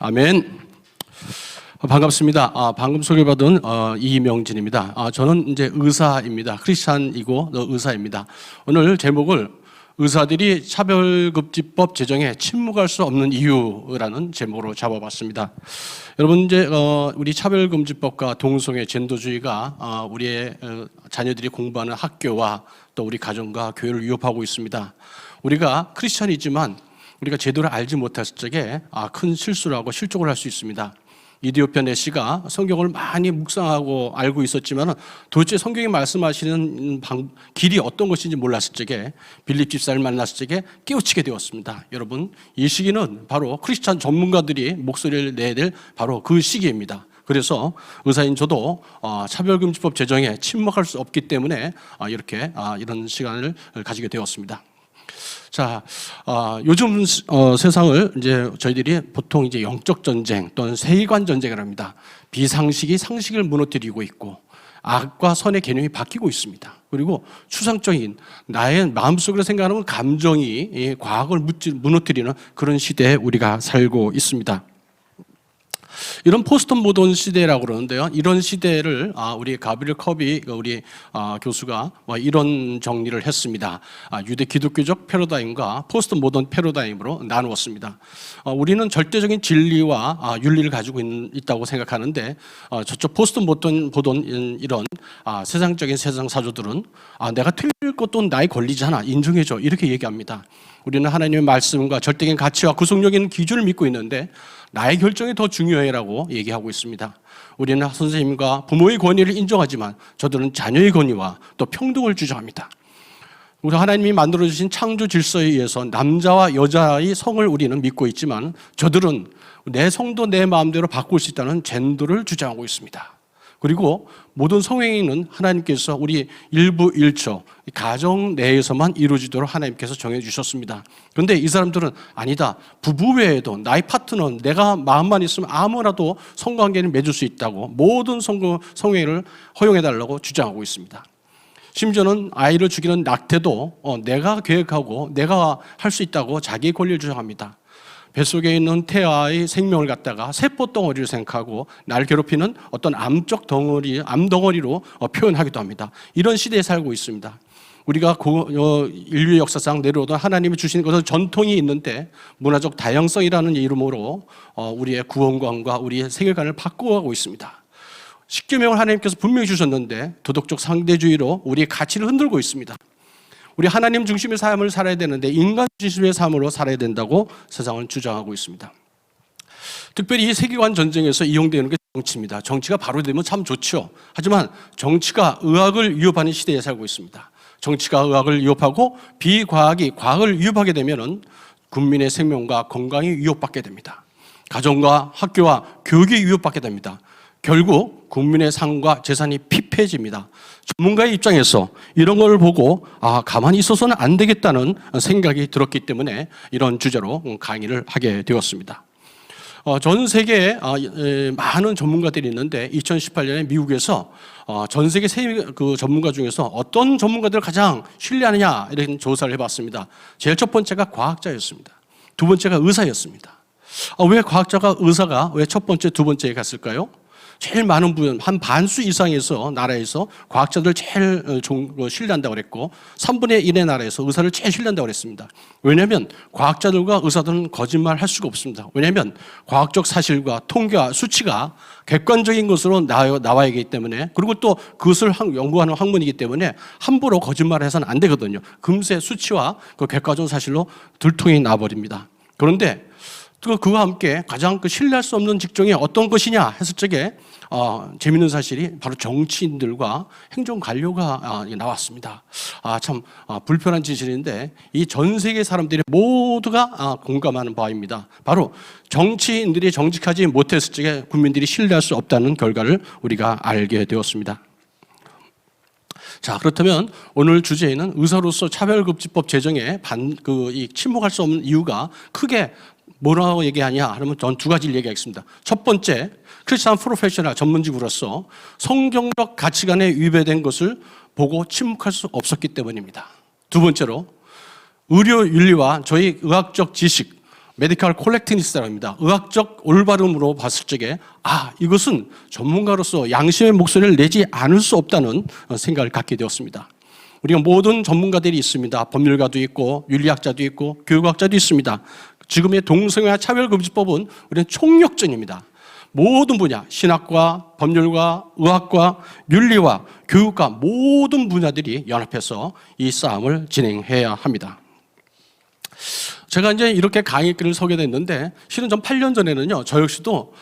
아멘. 반갑습니다. 방금 소개받은 이명진입니다. 저는 이제 의사입니다. 크리스찬이고 의사입니다. 오늘 제목을 의사들이 차별급지법 제정에 침묵할 수 없는 이유라는 제목으로 잡아봤습니다. 여러분, 이제 우리 차별금지법과 동성애 젠더주의가 우리의 자녀들이 공부하는 학교와 또 우리 가정과 교회를 위협하고 있습니다. 우리가 크리스찬이지만 우리가 제도를 알지 못했을 적에 큰 실수를 하고 실족을 할 수 있습니다. 이디오피아 내시가 성경을 많이 묵상하고 알고 있었지만 도대체 성경이 말씀하시는 길이 어떤 것인지 몰랐을 적에 빌립 집사를 만났을 적에 깨우치게 되었습니다. 여러분, 이 시기는 바로 크리스찬 전문가들이 목소리를 내야 될 바로 그 시기입니다. 그래서 의사인 저도 차별금지법 제정에 침묵할 수 없기 때문에 이렇게 이런 시간을 가지게 되었습니다. 자, 요즘 세상을 이제 저희들이 보통 이제 영적 전쟁 또는 세계관 전쟁을 합니다. 비상식이 상식을 무너뜨리고 있고 악과 선의 개념이 바뀌고 있습니다. 그리고 추상적인 나의 마음속으로 생각하는 감정이 과학을 무너뜨리는 그런 시대에 우리가 살고 있습니다. 이런 포스트 모던 시대라고 그러는데요. 이런 시대를 우리 가브리엘 커비 우리 교수가 이런 정리를 했습니다. 유대 기독교적 패러다임과 포스트 모던 패러다임으로 나누었습니다. 우리는 절대적인 진리와 윤리를 가지고 있다고 생각하는데 저쪽 포스트 모던 이런 세상적인 세상 사조들은 내가 틀릴 것도 나에 걸리지 않아, 인정해줘, 이렇게 얘기합니다. 우리는 하나님의 말씀과 절대적인 가치와 구속력인 기준을 믿고 있는데 나의 결정이 더 중요해라고 얘기하고 있습니다. 우리는 선생님과 부모의 권위를 인정하지만 저들은 자녀의 권위와 또 평등을 주장합니다. 우리 하나님이 만들어주신 창조 질서에 의해서 남자와 여자의 성을 우리는 믿고 있지만 저들은 내 성도 내 마음대로 바꿀 수 있다는 젠더를 주장하고 있습니다. 그리고 모든 성행위는 하나님께서 우리 일부 일처 가정 내에서만 이루어지도록 하나님께서 정해주셨습니다. 그런데 이 사람들은 아니다, 부부 외에도 나의 파트너, 내가 마음만 있으면 아무나도 성관계를 맺을 수 있다고 모든 성행위를 허용해달라고 주장하고 있습니다. 심지어는 아이를 죽이는 낙태도 내가 계획하고 내가 할 수 있다고 자기의 권리를 주장합니다. 뱃속에 있는 태아의 생명을 갖다가 세포덩어리를 생각하고 날 괴롭히는 어떤 암적 덩어리, 암덩어리로 표현하기도 합니다. 이런 시대에 살고 있습니다. 우리가 인류의 역사상 내려오던 하나님이 주신 것은 전통이 있는데 문화적 다양성이라는 이름으로 우리의 구원관과 우리의 세계관을 바꿔가고 있습니다. 십계명을 하나님께서 분명히 주셨는데 도덕적 상대주의로 우리의 가치를 흔들고 있습니다. 우리 하나님 중심의 삶을 살아야 되는데 인간 중심의 삶으로 살아야 된다고 세상은 주장하고 있습니다. 특별히 이 세계관 전쟁에서 이용되는 게 정치입니다. 정치가 바로 되면 참 좋죠. 하지만 정치가 의학을 위협하는 시대에 살고 있습니다. 정치가 의학을 위협하고 비과학이 과학을 위협하게 되면 국민의 생명과 건강이 위협받게 됩니다. 가정과 학교와 교육이 위협받게 됩니다. 결국 국민의 삶과 재산이 피폐해집니다. 전문가의 입장에서 이런 걸 보고 가만히 있어서는 안 되겠다는 생각이 들었기 때문에 이런 주제로 강의를 하게 되었습니다. 전 세계에 많은 전문가들이 있는데 2018년에 미국에서 전 세계 그 전문가 중에서 어떤 전문가들을 가장 신뢰하느냐 이런 조사를 해봤습니다. 제일 첫 번째가 과학자였습니다. 두 번째가 의사였습니다. 왜 과학자가 의사가 왜 첫 번째, 두 번째에 갔을까요? 제일 많은 분, 한 반수 이상에서 나라에서 과학자들 제일 신뢰한다고 그랬고 3분의 1의 나라에서 의사를 제일 신뢰한다고 그랬습니다. 왜냐하면 과학자들과 의사들은 거짓말 할 수가 없습니다. 왜냐하면 과학적 사실과 통계와 수치가 객관적인 것으로 나와야 하기 때문에, 그리고 또 그것을 연구하는 학문이기 때문에 함부로 거짓말해서는 안 되거든요. 금세 수치와 그 객관적 사실로 들통이 나버립니다. 그런데 그와 함께 가장 신뢰할 수 없는 직종이 어떤 것이냐 했을 적에 재미있는 사실이 바로 정치인들과 행정관료가 나왔습니다. 참 불편한 진실인데 이 전 세계 사람들이 모두가 공감하는 바입니다. 바로 정치인들이 정직하지 못했을 적에 국민들이 신뢰할 수 없다는 결과를 우리가 알게 되었습니다. 자, 그렇다면 오늘 주제에는 의사로서 차별급지법 제정에 침묵할 수 없는 이유가 크게 뭐라고 얘기하냐 하면 전 두 가지를 얘기하겠습니다. 첫 번째, 크리스찬 프로페셔널 전문직으로서 성경적 가치관에 위배된 것을 보고 침묵할 수 없었기 때문입니다. 두 번째로 의료 윤리와 저희 의학적 지식, 메디컬 콜렉티니스트라고 합니다. 의학적 올바름으로 봤을 적에 이것은 전문가로서 양심의 목소리를 내지 않을 수 없다는 생각을 갖게 되었습니다. 우리가 모든 전문가들이 있습니다. 법률가도 있고 윤리학자도 있고 교육학자도 있습니다. 지금의 동성애와 차별금지법은 우리는 총력전입니다. 모든 분야, 신학과, 법률과, 의학과, 윤리와, 교육과 모든 분야들이 연합해서 이 싸움을 진행해야 합니다. 제가 이제 이렇게 강의길을 서게 됐는데, 실은 전 8년 전에는요, 저 역시도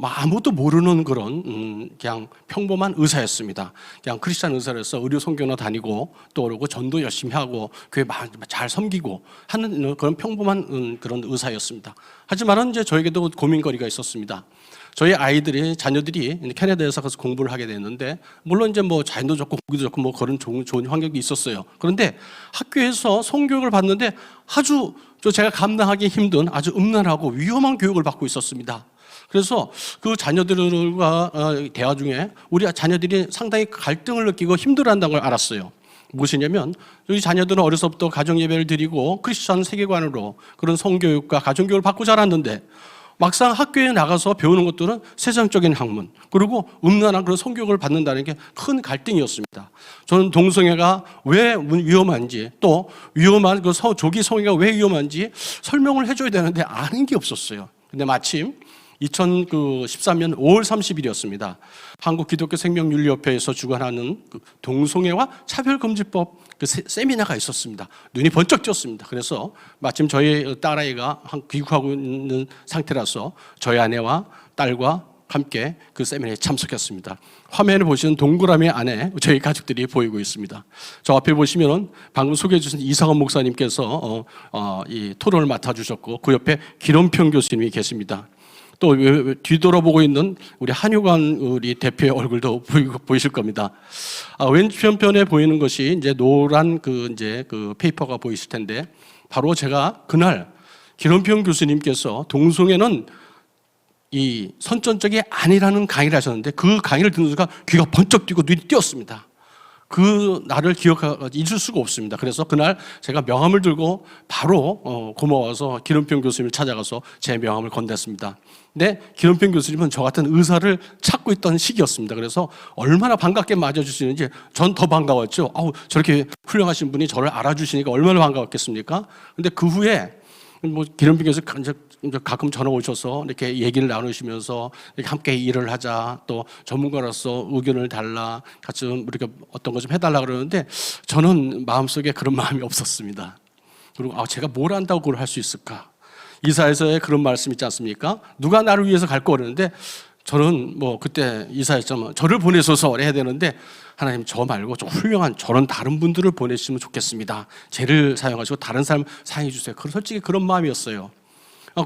아무도 모르는 그런 그냥 평범한 의사였습니다. 그냥 크리스찬 의사로서 의료 선교나 다니고 또 그러고 전도 열심히 하고 교회 잘 섬기고 하는 그런 평범한 그런 의사였습니다. 하지만은 이제 저에게도 고민거리가 있었습니다. 저희 아이들이, 자녀들이 캐나다에서 가서 공부를 하게 됐는데, 물론 이제 뭐 자연도 좋고 공기도 좋고 뭐 그런 좋은 환경이 있었어요. 그런데 학교에서 성교육을 받는데 아주 제가 감당하기 힘든 아주 음란하고 위험한 교육을 받고 있었습니다. 그래서 그 자녀들과 대화 중에 우리 자녀들이 상당히 갈등을 느끼고 힘들어한다는 걸 알았어요. 무엇이냐면, 우리 자녀들은 어려서부터 가정예배를 드리고 크리스천 세계관으로 그런 성교육과 가정교육을 받고 자랐는데, 막상 학교에 나가서 배우는 것들은 세상적인 학문, 그리고 음란한 그런 성교육을 받는다는 게 큰 갈등이었습니다. 저는 동성애가 왜 위험한지, 또 위험한 그 조기 성애가 왜 위험한지 설명을 해줘야 되는데 아는 게 없었어요. 근데 마침 2013년 5월 30일이었습니다. 한국기독교생명윤리협회에서 주관하는 그 동성애와 차별금지법 그 세미나가 있었습니다. 눈이 번쩍 떴습니다. 그래서 마침 저희 딸아이가 귀국하고 있는 상태라서 저희 아내와 딸과 함께 그 세미나에 참석했습니다. 화면에 보시는 동그라미 안에 저희 가족들이 보이고 있습니다. 저 앞에 보시면 방금 소개해 주신 이상원 목사님께서 이 토론을 맡아주셨고, 그 옆에 기론평 교수님이 계십니다. 또 뒤돌아보고 있는 우리 한유관 우리 대표의 얼굴도 보이실 겁니다. 왼편에 보이는 것이 이제 노란 그 페이퍼가 보이실 텐데, 바로 제가 그날 기론평 교수님께서 동성애는 이 선천적이 아니라는 강의를 하셨는데, 그 강의를 듣는 순간 귀가 번쩍 뛰고 눈이 띄었습니다. 그 날을 잊을 수가 없습니다. 그래서 그날 제가 명함을 들고 바로 고마워서 기론평 교수님을 찾아가서 제 명함을 건넸습니다. 근데 기론평 교수님은 저 같은 의사를 찾고 있던 시기였습니다. 그래서 얼마나 반갑게 맞아주시는지 전 더 반가웠죠. 저렇게 훌륭하신 분이 저를 알아주시니까 얼마나 반가웠겠습니까? 근데 그 후에 뭐 기론평 교수 가끔 전화 오셔서 이렇게 얘기를 나누시면서 이렇게 함께 일을 하자, 또 전문가로서 의견을 달라, 같이 이렇게 어떤 거 좀 해달라 그러는데, 저는 마음속에 그런 마음이 없었습니다. 그리고 제가 뭘 안다고 그걸 할 수 있을까? 이사에서의 그런 말씀 있지 않습니까? 누가 나를 위해서 갈 거 그러는데, 저는 뭐 그때 이사였지만 저를 보내셔서 해야 되는데, 하나님 저 말고 좀 훌륭한 저런 다른 분들을 보내시면 좋겠습니다. 쟤를 사용하시고 다른 사람 사용해 주세요. 솔직히 그런 마음이었어요.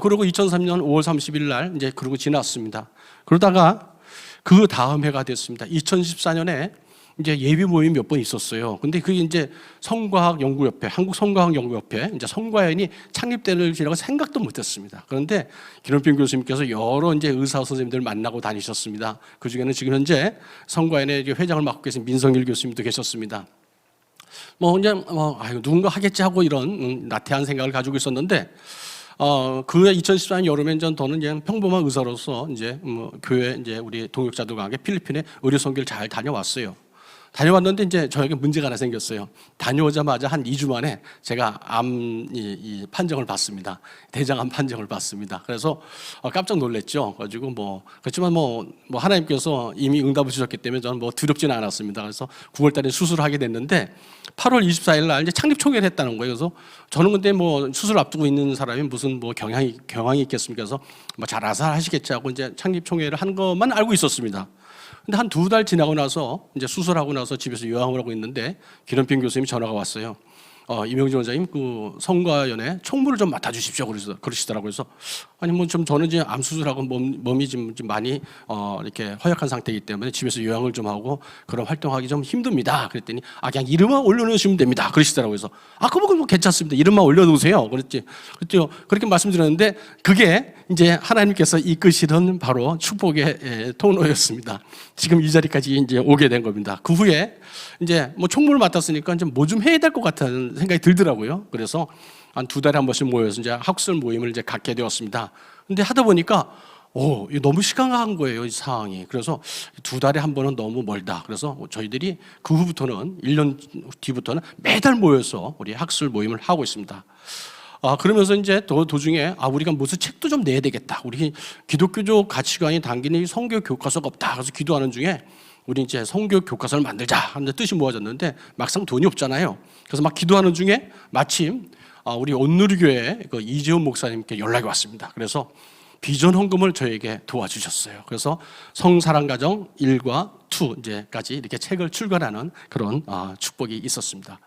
그리고 2003년 5월 30일 날 이제 그러고 지났습니다. 그러다가 그 다음 해가 됐습니다. 2014년에 이제 예비 모임이 몇 번 있었어요. 근데 그게 이제 성과학연구협회, 한국성과학연구협회 이제 성과연이 창립되는지라고 생각도 못했습니다. 그런데 기론평 교수님께서 여러 이제 의사 선생님들 만나고 다니셨습니다. 그 중에는 지금 현재 성과연의 회장을 맡고 계신 민성일 교수님도 계셨습니다. 그냥 누군가 하겠지 하고 이런 나태한 생각을 가지고 있었는데, 그 2014년 여름에 저는 그냥 평범한 의사로서 이제 교회 이제 우리 동역자들과 함께 필리핀에 의료 선교를 잘 다녀왔어요. 다녀왔는데 이제 저에게 문제가 하나 생겼어요. 다녀오자마자 한 2주 만에 제가 암 판정을 받습니다. 대장암 판정을 받습니다. 그래서 깜짝 놀랐죠. 가지고 그렇지만 하나님께서 이미 응답을 주셨기 때문에 저는 두렵지는 않았습니다. 그래서 9월달에 수술을 하게 됐는데, 8월 24일 날 이제 창립 총회를 했다는 거예요. 그래서 저는 근데 수술 앞두고 있는 사람이 무슨 경향이 있겠습니까? 그래서 잘 아사하시겠지 하고 이제 창립 총회를 한 것만 알고 있었습니다. 근데 한 2달 지나고 나서 이제 수술하고 나서 집에서 요양을 하고 있는데, 기론평 교수님이 전화가 왔어요. 이명진 원장님 그 성과연에 총무를 좀 맡아주십시오 그러시더라고요. 그래서 저는 이제 암 수술하고 몸이 좀 많이 이렇게 허약한 상태이기 때문에 집에서 요양을 좀 하고 그런 활동하기 좀 힘듭니다. 그랬더니 그냥 이름만 올려놓으시면 됩니다 그러시더라고요. 그래서 그럼 괜찮습니다. 이름만 올려놓으세요. 그랬죠. 그렇게 말씀드렸는데, 그게 이제 하나님께서 이끄시던 바로 축복의 통로였습니다. 지금 이 자리까지 이제 오게 된 겁니다. 그 후에 이제 총무를 맡았으니까 뭐 좀 해야 될 것 같다는 생각이 들더라고요. 그래서 한 2달에 한 번씩 모여서 이제 학술 모임을 이제 갖게 되었습니다. 근데 하다 보니까 이거 너무 심각한 거예요, 이 상황이. 그래서 2달에 한 번은 너무 멀다. 그래서 저희들이 그 후부터는 1년 뒤부터는 매달 모여서 우리 학술 모임을 하고 있습니다. 그러면서 이제 도중에 우리가 무슨 책도 좀 내야 되겠다. 우리 기독교적 가치관이 담기는 성경 교과서가 없다. 그래서 기도하는 중에 우리 이제 성경 교과서를 만들자 하는 뜻이 모아졌는데 막상 돈이 없잖아요. 그래서 막 기도하는 중에 마침 우리 온누리교회 그 이재훈 목사님께 연락이 왔습니다. 그래서 비전 헌금을 저에게 도와주셨어요. 그래서 성사랑가정 1과 2 이제까지 이렇게 책을 출간하는 그런 축복이 있었습니다.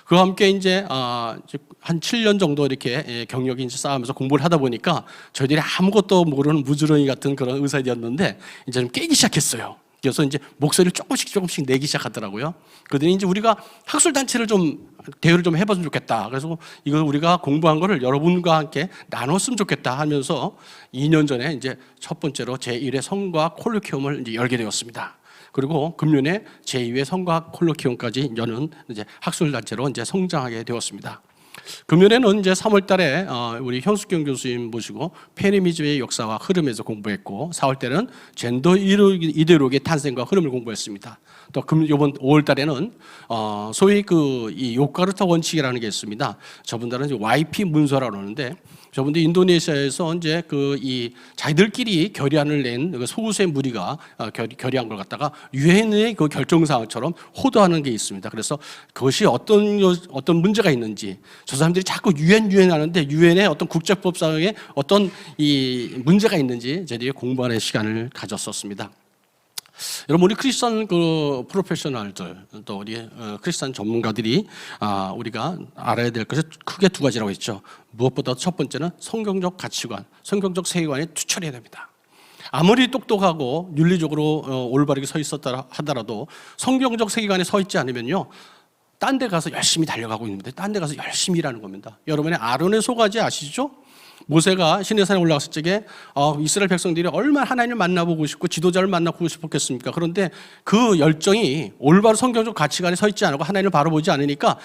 그와 함께 이제 한 7년 정도 이렇게 경력이 이제 쌓으면서 공부를 하다 보니까 저희들이 아무것도 모르는 무주렁이 같은 그런 의사들이었는데 이제 좀 깨기 시작했어요. 그래서 이제 목소리를 조금씩 내기 시작하더라고요. 그러더니 이제 우리가 학술단체를 좀 대여를 좀 해봤으면 좋겠다. 그래서 이걸 우리가 공부한 거를 여러분과 함께 나눴으면 좋겠다 하면서 2년 전에 이제 첫 번째로 제1회 성과학 콜로키움을 이제 열게 되었습니다. 그리고 금년에 제2회 성과학 콜로키움까지 여는 이제 학술단체로 이제 성장하게 되었습니다. 금년에는 이제 3월 달에 우리 현숙경 교수님 모시고 페미니즘의 역사와 흐름에서 공부했고 4월 때는 젠더 이데올로기의 탄생과 흐름을 공부했습니다. 또 이번 5월 달에는 소위 이 요카르타 원칙이라는 게 있습니다. 저분들은 이제 YP 문서라고 하는데 저분들 인도네시아에서 이제 이 자기들끼리 결의안을 낸 소수의 무리가 결의한 걸 갖다가 유엔의 그 결정사항처럼 호도하는 게 있습니다. 그래서 그것이 어떤 문제가 있는지 저 사람들이 자꾸 유엔 하는데 유엔의 어떤 국제법상에 어떤 이 문제가 있는지 저희들이 공부하는 시간을 가졌었습니다. 여러분 우리 크리스천 프로페셔널들 또 우리 크리스천 전문가들이 우리가 알아야 될 것이 크게 2가지라고 했죠. 무엇보다 첫 번째는 성경적 가치관, 성경적 세계관에 투철해야 됩니다. 아무리 똑똑하고 윤리적으로 올바르게 서 있었다 하더라도 성경적 세계관에 서 있지 않으면요, 딴 데 가서 열심히 달려가고 있는데 딴 데 가서 열심히 일하는 겁니다. 여러분의 아론의 소가지 아시죠? 모세가 시내산에 올라갔을 적에 이스라엘 백성들이 얼마나 하나님을 만나보고 싶고 지도자를 만나보고 싶었겠습니까? 그런데 그 열정이 올바른 성경적 가치관에 서 있지 않고 하나님을 바라보지 않으니까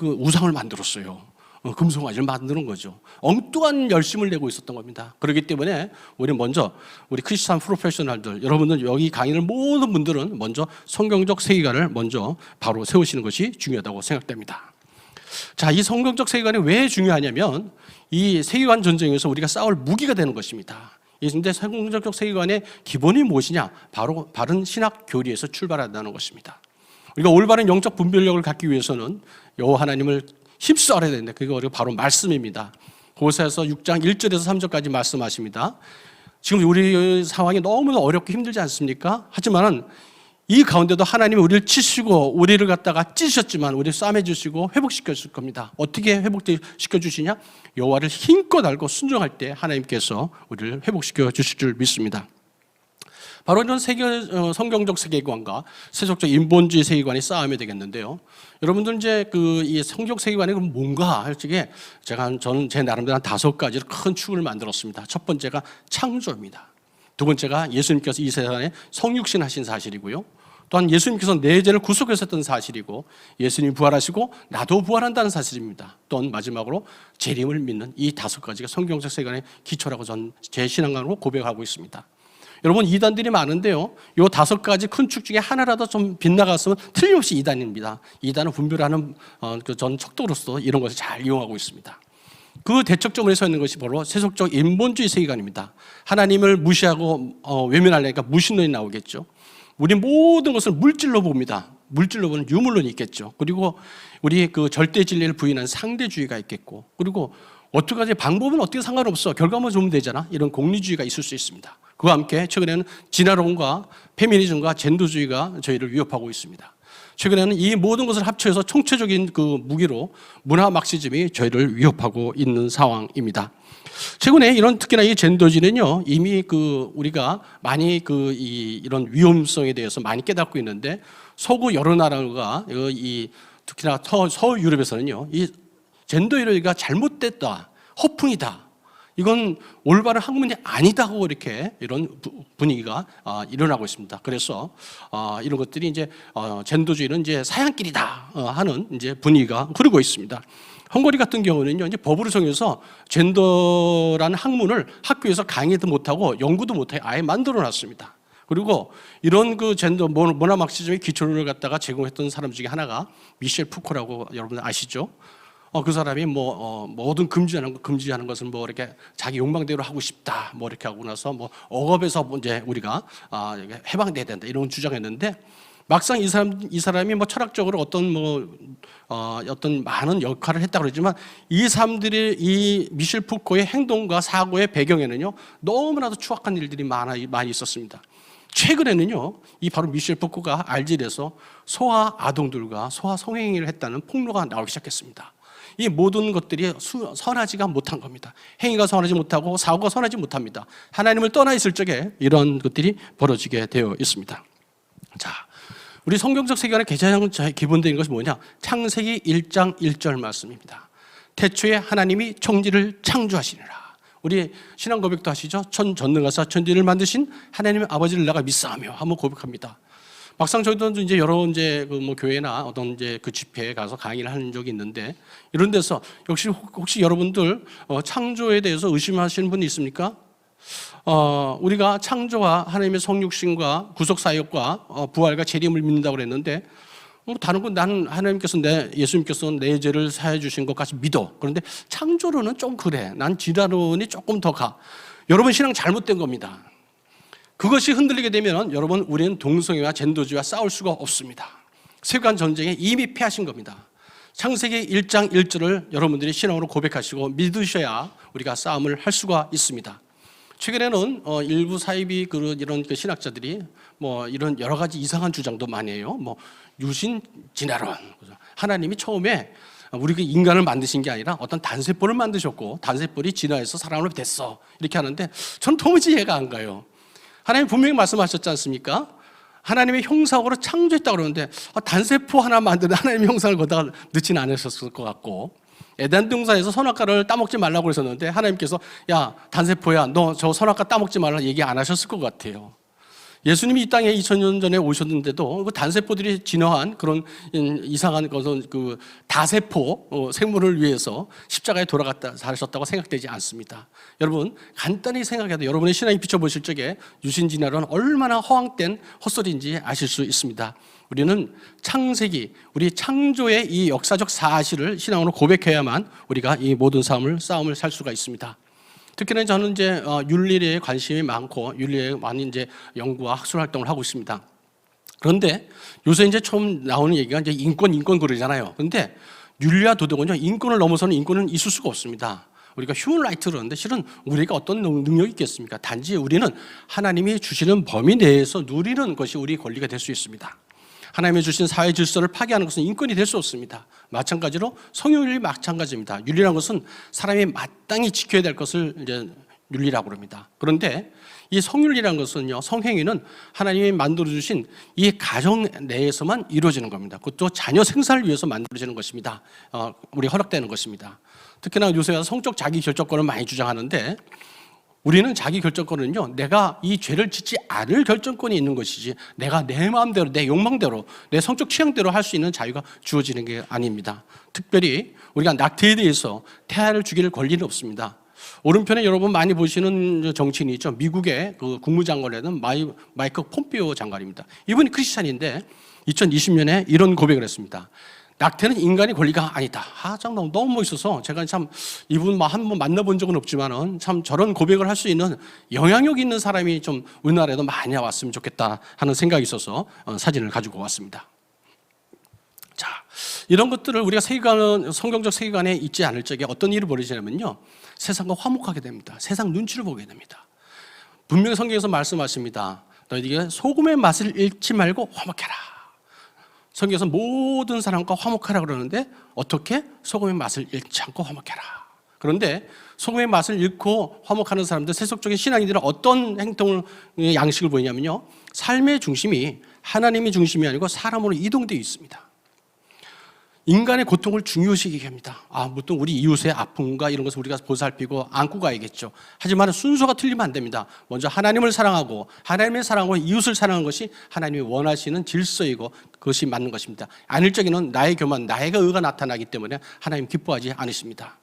우상을 만들었어요. 금송아지를 만드는 거죠. 엉뚱한 열심을 내고 있었던 겁니다. 그렇기 때문에 우리는 먼저 우리 크리스찬 프로페셔널들, 여러분들 여기 강의를 모든 분들은 먼저 성경적 세계관을 먼저 바로 세우시는 것이 중요하다고 생각됩니다. 자, 이 성경적 세계관이 왜 중요하냐면 이 세계관 전쟁에서 우리가 싸울 무기가 되는 것입니다. 그런데 성경적 세계관의 기본이 무엇이냐? 바로 바른 신학 교리에서 출발한다는 것입니다. 우리가 올바른 영적 분별력을 갖기 위해서는 여호와 하나님을 힘써 알아야 되는데 그게 바로 말씀입니다. 고사에서 6장 1절에서 3절까지 말씀하십니다. 지금 우리 상황이 너무 어렵고 힘들지 않습니까? 하지만은 이 가운데도 하나님이 우리를 치시고 우리를 갖다가 찢으셨지만 우리를 싸매 주시고 회복시켜 주실 겁니다. 어떻게 회복시켜 주시냐? 여호와를 힘껏 알고 순종할 때 하나님께서 우리를 회복시켜 주실 줄 믿습니다. 바로 이런 성경적 세계관과 세속적 인본주의 세계관이 싸움이 되겠는데요. 여러분들 이제 이 성경 세계관이 그럼 뭔가 할 적에 저는 제 나름대로 한 5가지로 큰 축을 만들었습니다. 첫 번째가 창조입니다. 두 번째가 예수님께서 이 세상에 성육신 하신 사실이고요. 또한 예수님께서 내 죄를 구속하셨던 사실이고 예수님이 부활하시고 나도 부활한다는 사실입니다. 또한 마지막으로 재림을 믿는 이 5가지가 성경적 세계관의 기초라고 전 제 신앙관으로 고백하고 있습니다. 여러분 이단들이 많은데요, 이 5가지 큰 축 중에 하나라도 좀 빗나갔으면 틀림없이 이단입니다. 이단은 분별하는 전 척도로서 이런 것을 잘 이용하고 있습니다. 그 대척점에 서 있는 것이 바로 세속적 인본주의 세계관입니다. 하나님을 무시하고 외면하려니까 무신론이 나오겠죠. 우리 모든 것을 물질로 봅니다. 물질로 보는 유물론이 있겠죠. 그리고 우리 절대 진리를 부인한 상대주의가 있겠고, 그리고 어떻게 방법은 어떻게 상관없어, 결과만 좋으면 되잖아, 이런 공리주의가 있을 수 있습니다. 그와 함께 최근에는 진화론과 페미니즘과 젠더주의가 저희를 위협하고 있습니다. 최근에는 이 모든 것을 합쳐서 총체적인 무기로 문화 막시즘이 저희를 위협하고 있는 상황입니다. 최근에 특히나 이 젠더주의는요, 이미 우리가 많이 이런 위험성에 대해서 많이 깨닫고 있는데, 서구 여러 나라가 특히나 서유럽에서는요, 이 젠더주의가 잘못됐다, 허풍이다, 이건 올바른 학문이 아니다고 이렇게 이런 분위기가 일어나고 있습니다. 그래서 이런 것들이 이제 젠더주의는 이제 사양길이다 하는 이제 분위기가 흐르고 있습니다. 헝가리 같은 경우는요, 이제 법으로 정해서 젠더라는 학문을 학교에서 강의도 못하고 연구도 못하게 아예 만들어 놨습니다. 그리고 이런 그 젠더 문화 막시즘의 기초를 갖다가 제공했던 사람 중에 하나가 미셸 푸코라고 여러분 아시죠? 그 사람이 모든 금지하는 것은 뭐 이렇게 자기 욕망대로 하고 싶다 뭐 이렇게 하고 나서 뭐 억압에서 이제 우리가 해방돼야 된다 이런 주장했는데 막상 이 사람이 뭐 철학적으로 어떤 많은 역할을 했다고 그러지만 이 사람들이 이 미셸 푸코의 행동과 사고의 배경에는요 너무나도 추악한 일들이 많이 있었습니다. 최근에는요, 이 바로 미셸 푸코가 알제리에서 소아 아동들과 소아 성행위를 했다는 폭로가 나오기 시작했습니다. 이 모든 것들이 선하지가 못한 겁니다. 행위가 선하지 못하고 사고가 선하지 못합니다. 하나님을 떠나 있을 적에 이런 것들이 벌어지게 되어 있습니다. 자, 우리 성경적 세계관의 가장 기본적인 것이 뭐냐? 창세기 1장 1절 말씀입니다. 태초에 하나님이 천지를 창조하시니라. 우리 신앙 고백도 하시죠? 전능하사 천지를 만드신 하나님의 아버지를 내가 믿사하며 한번 고백합니다. 막상 저희도 이제 여러 교회나 어떤 이제 그 집회에 가서 강의를 하는 적이 있는데 이런 데서 혹시 여러분들 창조에 대해서 의심하시는 분이 있습니까? 우리가 창조와 하나님의 성육신과 구속 사역과 부활과 재림을 믿는다고 그랬는데 다른 건 나는 예수님께서 내 죄를 사해 주신 것 같이 믿어. 그런데 창조론은 좀 그래. 난 진화론이 조금 더 가. 여러분 신앙 잘못된 겁니다. 그것이 흔들리게 되면 여러분 우리는 동성애와 젠더주의와 싸울 수가 없습니다. 세관 전쟁에 이미 패하신 겁니다. 창세기 1장 1절을 여러분들이 신앙으로 고백하시고 믿으셔야 우리가 싸움을 할 수가 있습니다. 최근에는 일부 사이비 이런 신학자들이 이런 여러 가지 이상한 주장도 많이 해요. 유신 진화론. 하나님이 처음에 우리가 인간을 만드신 게 아니라 어떤 단세포를 만드셨고 단세포를 진화해서 사람으로 됐어. 이렇게 하는데 저는 도무지 이해가 안 가요. 하나님 분명히 말씀하셨지 않습니까? 하나님의 형상으로 창조했다고 그러는데 단세포 하나 만드는 하나님의 형상을 거기다가 넣지는 않으셨을 것 같고 에덴 동산에서 선악과를 따먹지 말라고 그러셨는데 하나님께서 야 단세포야 너 저 선악과 따먹지 말라 얘기 안 하셨을 것 같아요. 예수님이 이 땅에 2000년 전에 오셨는데도 그 단세포들이 진화한 그런 이상한 그 다세포 생물을 위해서 십자가에 돌아갔다 사셨다고 생각되지 않습니다. 여러분 간단히 생각해도 여러분의 신앙이 비춰보실 적에 유신진화론은 얼마나 허황된 헛소리인지 아실 수 있습니다. 우리는 창세기, 우리 창조의 이 역사적 사실을 신앙으로 고백해야만 우리가 이 모든 싸움을 살 수가 있습니다. 특히나 저는 이제 윤리에 관심이 많고 윤리에 많이 이제 연구와 학술 활동을 하고 있습니다. 그런데 요새 이제 처음 나오는 얘기가 이제 인권 그러잖아요. 그런데 윤리와 도덕은요, 인권을 넘어서는 인권은 있을 수가 없습니다. 우리가 휴먼 라이트 그러는데 실은 우리가 어떤 능력이 있겠습니까? 단지 우리는 하나님이 주시는 범위 내에서 누리는 것이 우리 권리가 될 수 있습니다. 하나님이 주신 사회 질서를 파괴하는 것은 인권이 될 수 없습니다. 마찬가지로 성윤리 마찬가지입니다. 윤리라는 것은 사람이 마땅히 지켜야 될 것을 이제 윤리라고 합니다. 그런데 이 성윤리라는 것은요, 성행위는 하나님이 만들어주신 이 가정 내에서만 이루어지는 겁니다. 그것도 자녀 생산을 위해서 만들어지는 것입니다. 우리 허락되는 것입니다. 특히나 요새 성적 자기 결정권을 많이 주장하는데 우리는 자기 결정권은요, 내가 이 죄를 짓지 않을 결정권이 있는 것이지 내가 내 마음대로, 내 욕망대로, 내 성적 취향대로 할 수 있는 자유가 주어지는 게 아닙니다. 특별히 우리가 낙태에 대해서 태아를 죽일 권리는 없습니다. 오른편에 여러분 많이 보시는 정치인이 있죠. 미국의 그 국무장관이라는 마이크 폼피오 장관입니다. 이분이 크리스찬인데 2020년에 이런 고백을 했습니다. 낙태는 인간의 권리가 아니다. 너무 멋있어서 제가 참 이분 한번 만나본 적은 없지만은 참 저런 고백을 할 수 있는 영향력 있는 사람이 좀 우리나라에도 많이 왔으면 좋겠다 하는 생각이 있어서 사진을 가지고 왔습니다. 자, 이런 것들을 우리가 성경적 세계관에 있지 않을 적에 어떤 일이 벌어지냐면요, 세상과 화목하게 됩니다. 세상 눈치를 보게 됩니다. 분명히 성경에서 말씀하십니다. 너희에게 소금의 맛을 잃지 말고 화목해라. 성경에서 모든 사람과 화목하라 그러는데 어떻게? 소금의 맛을 잃지 않고 화목해라. 그런데 소금의 맛을 잃고 화목하는 사람들, 세속적인 신앙인들은 어떤 행동을, 양식을 보이냐면요, 삶의 중심이 하나님이 중심이 아니고 사람으로 이동되어 있습니다. 인간의 고통을 중요시 여깁니다. 보통 우리 이웃의 아픔과 이런 것을 우리가 보살피고 안고 가야겠죠. 하지만 순서가 틀리면 안 됩니다. 먼저 하나님을 사랑하고 하나님의 사랑으로 이웃을 사랑하는 것이 하나님이 원하시는 질서이고 그것이 맞는 것입니다. 아닐 적에는 나의 교만, 나의 의가 나타나기 때문에 하나님 기뻐하지 않으십니다.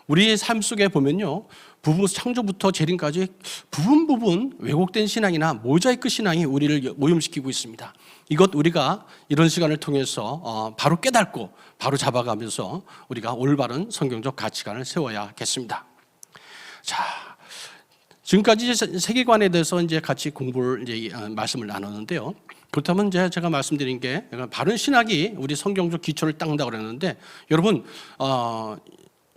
우리의 삶 속에 보면요, 창조부터 재림까지 부분 왜곡된 신앙이나 모자이크 신앙이 우리를 오염시키고 있습니다. 이것 우리가 이런 시간을 통해서 바로 깨닫고 바로 잡아가면서 우리가 올바른 성경적 가치관을 세워야겠습니다. 자, 지금까지 세계관에 대해서 이제 같이 공부를 말씀을 나눴는데요. 그렇다면 이제 제가 말씀드린 게 바른 신학이 우리 성경적 기초를 닦는다고 그랬는데, 여러분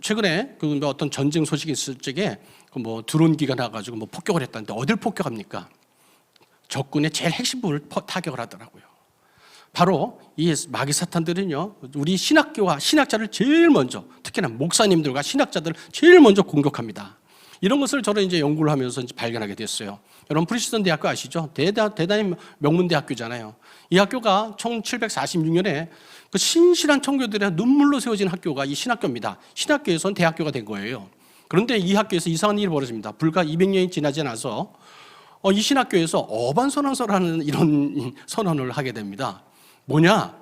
최근에 어떤 전쟁 소식이 있을 적에 드론기가 나가지고 폭격을 했다는데 어딜 폭격합니까? 적군의 제일 핵심 부분을 타격을 하더라고요. 바로 이 마귀 사탄들은요, 우리 신학교와 신학자를 제일 먼저, 특히나 목사님들과 신학자들을 제일 먼저 공격합니다. 이런 것을 저는 이제 연구를 하면서 이제 발견하게 됐어요. 여러분 프리스턴 대학교 아시죠? 대단히 명문 대학교잖아요. 이 학교가 1746년에 그 신실한 청교들의 눈물로 세워진 학교가 이 신학교입니다. 신학교에선 대학교가 된 거예요. 그런데 이 학교에서 이상한 일이 벌어집니다. 불과 200년이 지나지 않아서 이 신학교에서 어반선언서라는 이런 선언을 하게 됩니다. 뭐냐?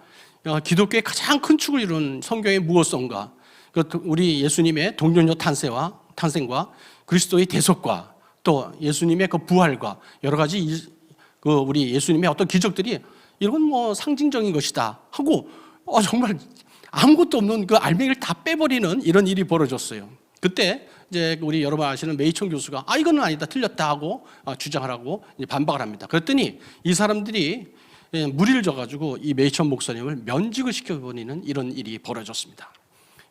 기독교의 가장 큰 축을 이룬 성경의 무엇성과 우리 예수님의 동정녀 탄생과 그리스도의 대속과 또 예수님의 그 부활과 여러 가지 우리 예수님의 어떤 기적들이 이건 상징적인 것이다 하고 정말 아무것도 없는 그 알맹이를 다 빼버리는 이런 일이 벌어졌어요. 그때 이제 우리 여러분 아시는 메이천 교수가 이거는 아니다, 틀렸다 하고 주장을 하고 반박을 합니다. 그랬더니 이 사람들이 무리를 져가지고 이 메이천 목사님을 면직을 시켜버리는 이런 일이 벌어졌습니다.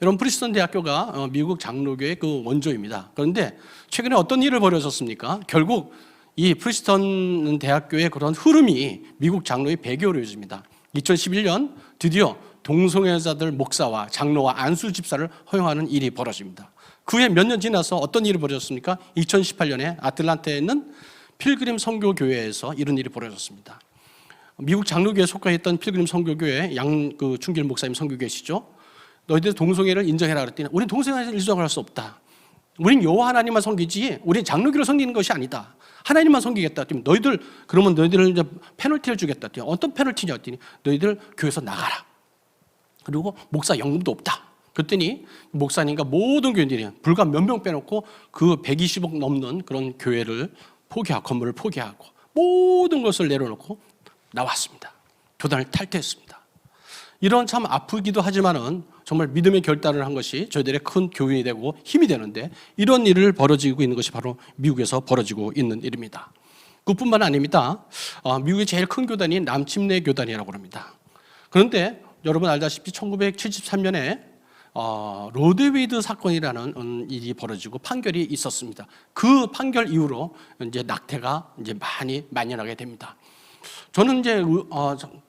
여러분 프리스턴 대학교가 미국 장로교의 그 원조입니다. 그런데 최근에 어떤 일을 벌어졌습니까? 결국 이 프리스턴 대학교의 그런 흐름이 미국 장로의 배교로 이어집니다. 2011년 드디어 동성애자들 목사와 장로와 안수 집사를 허용하는 일이 벌어집니다. 그 후에 몇 년 지나서 어떤 일이 벌어졌습니까? 2018년에 아틀란타에 있는 필그림 선교교회에서 이런 일이 벌어졌습니다. 미국 장로교에 속하였던 필그림 선교교회 춘길 목사님 선교계시죠? 너희들 동성애를 인정해라 그랬더니 우린 동성애를 인정할 수 없다. 우린 여호와 하나님만 섬기지 우린 장로교를 섬기는 것이 아니다. 하나님만 섬기겠다. 그러면 너희들을 이제 페널티를 주겠다. 어떤 페널티냐 했더니 너희들 교회에서 나가라. 그리고 목사 연금도 없다. 그랬더니 목사님과 모든 교인들이 불과 몇 명 빼놓고 그 120억 넘는 그런 교회를 건물을 포기하고 모든 것을 내려놓고 나왔습니다. 교단을 탈퇴했습니다. 이런 참 아프기도 하지만은 정말 믿음의 결단을 한 것이 저희들의 큰 교훈이 되고 힘이 되는데, 이런 일을 벌어지고 있는 것이 바로 미국에서 벌어지고 있는 일입니다. 그뿐만 아닙니다. 미국의 제일 큰 교단이 남침내 교단이라고 합니다. 그런데 여러분 알다시피 1973년에 로데웨이드 사건이라는 일이 벌어지고 판결이 있었습니다. 그 판결 이후로 이제 낙태가 이제 많이 만연하게 됩니다. 저는 이제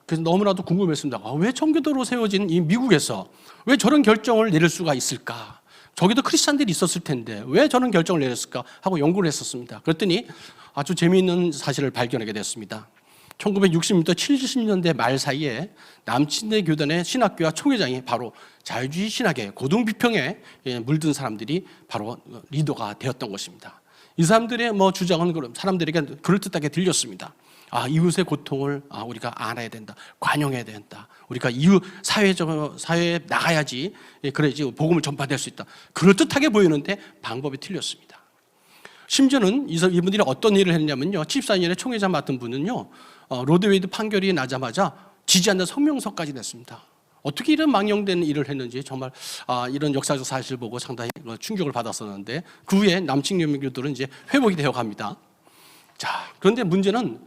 그래서 너무나도 궁금했습니다. 왜 청교도로 세워진 이 미국에서 왜 저런 결정을 내릴 수가 있을까? 저기도 크리스찬들이 있었을 텐데 왜 저런 결정을 내렸을까 하고 연구를 했었습니다. 그랬더니 아주 재미있는 사실을 발견하게 됐습니다. 1960년대 70년대 말 사이에 남침내 교단의 신학교와 총회장이 바로 자유주의 신학의 고등비평에 물든 사람들이 바로 리더가 되었던 것입니다. 이 사람들의 주장은 사람들에게 그럴듯하게 들렸습니다. 이웃의 고통을 우리가 알아야 된다, 관용해야 된다. 우리가 이웃 사회에 나가야지, 그래야지 복음을 전파될 수 있다. 그럴듯하게 보이는데 방법이 틀렸습니다. 심지어는 이분들이 어떤 일을 했냐면요, 74년에 총회장 맡은 분은요, 로드웨이드 판결이 나자마자 지지한다는 성명서까지 냈습니다. 어떻게 이런 망령된 일을 했는지 정말 이런 역사적 사실을 보고 상당히 충격을 받았었는데, 그 후에 남침내교들은 이제 회복이 되어 갑니다. 자, 그런데 문제는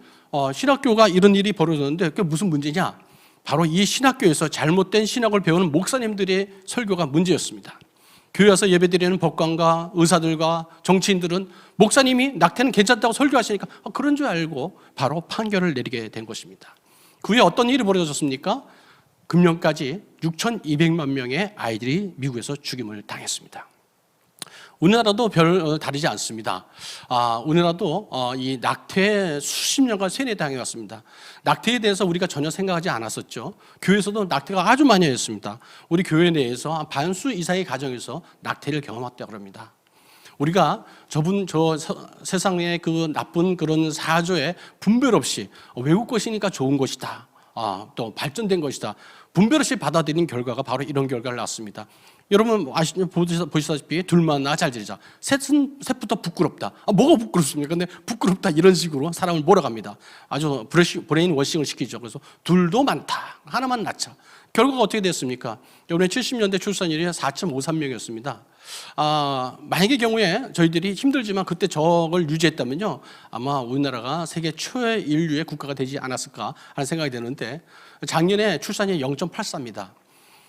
신학교가 이런 일이 벌어졌는데 그게 무슨 문제냐? 바로 이 신학교에서 잘못된 신학을 배우는 목사님들의 설교가 문제였습니다. 교회 와서 예배드리는 법관과 의사들과 정치인들은 목사님이 낙태는 괜찮다고 설교하시니까 그런 줄 알고 바로 판결을 내리게 된 것입니다. 그 후에 어떤 일이 벌어졌습니까? 금년까지 6,200만 명의 아이들이 미국에서 죽임을 당했습니다. 우리나라도 별 다르지 않습니다. 우리나라도 이 낙태에 수십 년간 세뇌당해 왔습니다. 낙태에 대해서 우리가 전혀 생각하지 않았었죠. 교회에서도 낙태가 아주 많이 했습니다. 우리 교회 내에서 반수 이상의 가정에서 낙태를 경험했다고 합니다. 우리가 세상의 그 나쁜 그런 사조에 분별 없이 외국 것이니까 좋은 것이다. 또 발전된 것이다. 분별 없이 받아들인 결과가 바로 이런 결과를 낳았습니다. 여러분 보시다시피 둘만 나 잘 지내자. 셋부터 부끄럽다. 뭐가 부끄럽습니까? 근데 부끄럽다 이런 식으로 사람을 몰아갑니다. 아주 브레인 워싱을 시키죠. 그래서 둘도 많다. 하나만 낳자. 결과가 어떻게 됐습니까? 이번에 70년대 출산율이 4.53명이었습니다. 만약의 경우에 저희들이 힘들지만 그때 저걸 유지했다면요, 아마 우리나라가 세계 최인류의 국가가 되지 않았을까 하는 생각이 드는데, 작년에 출산율이 0.84입니다.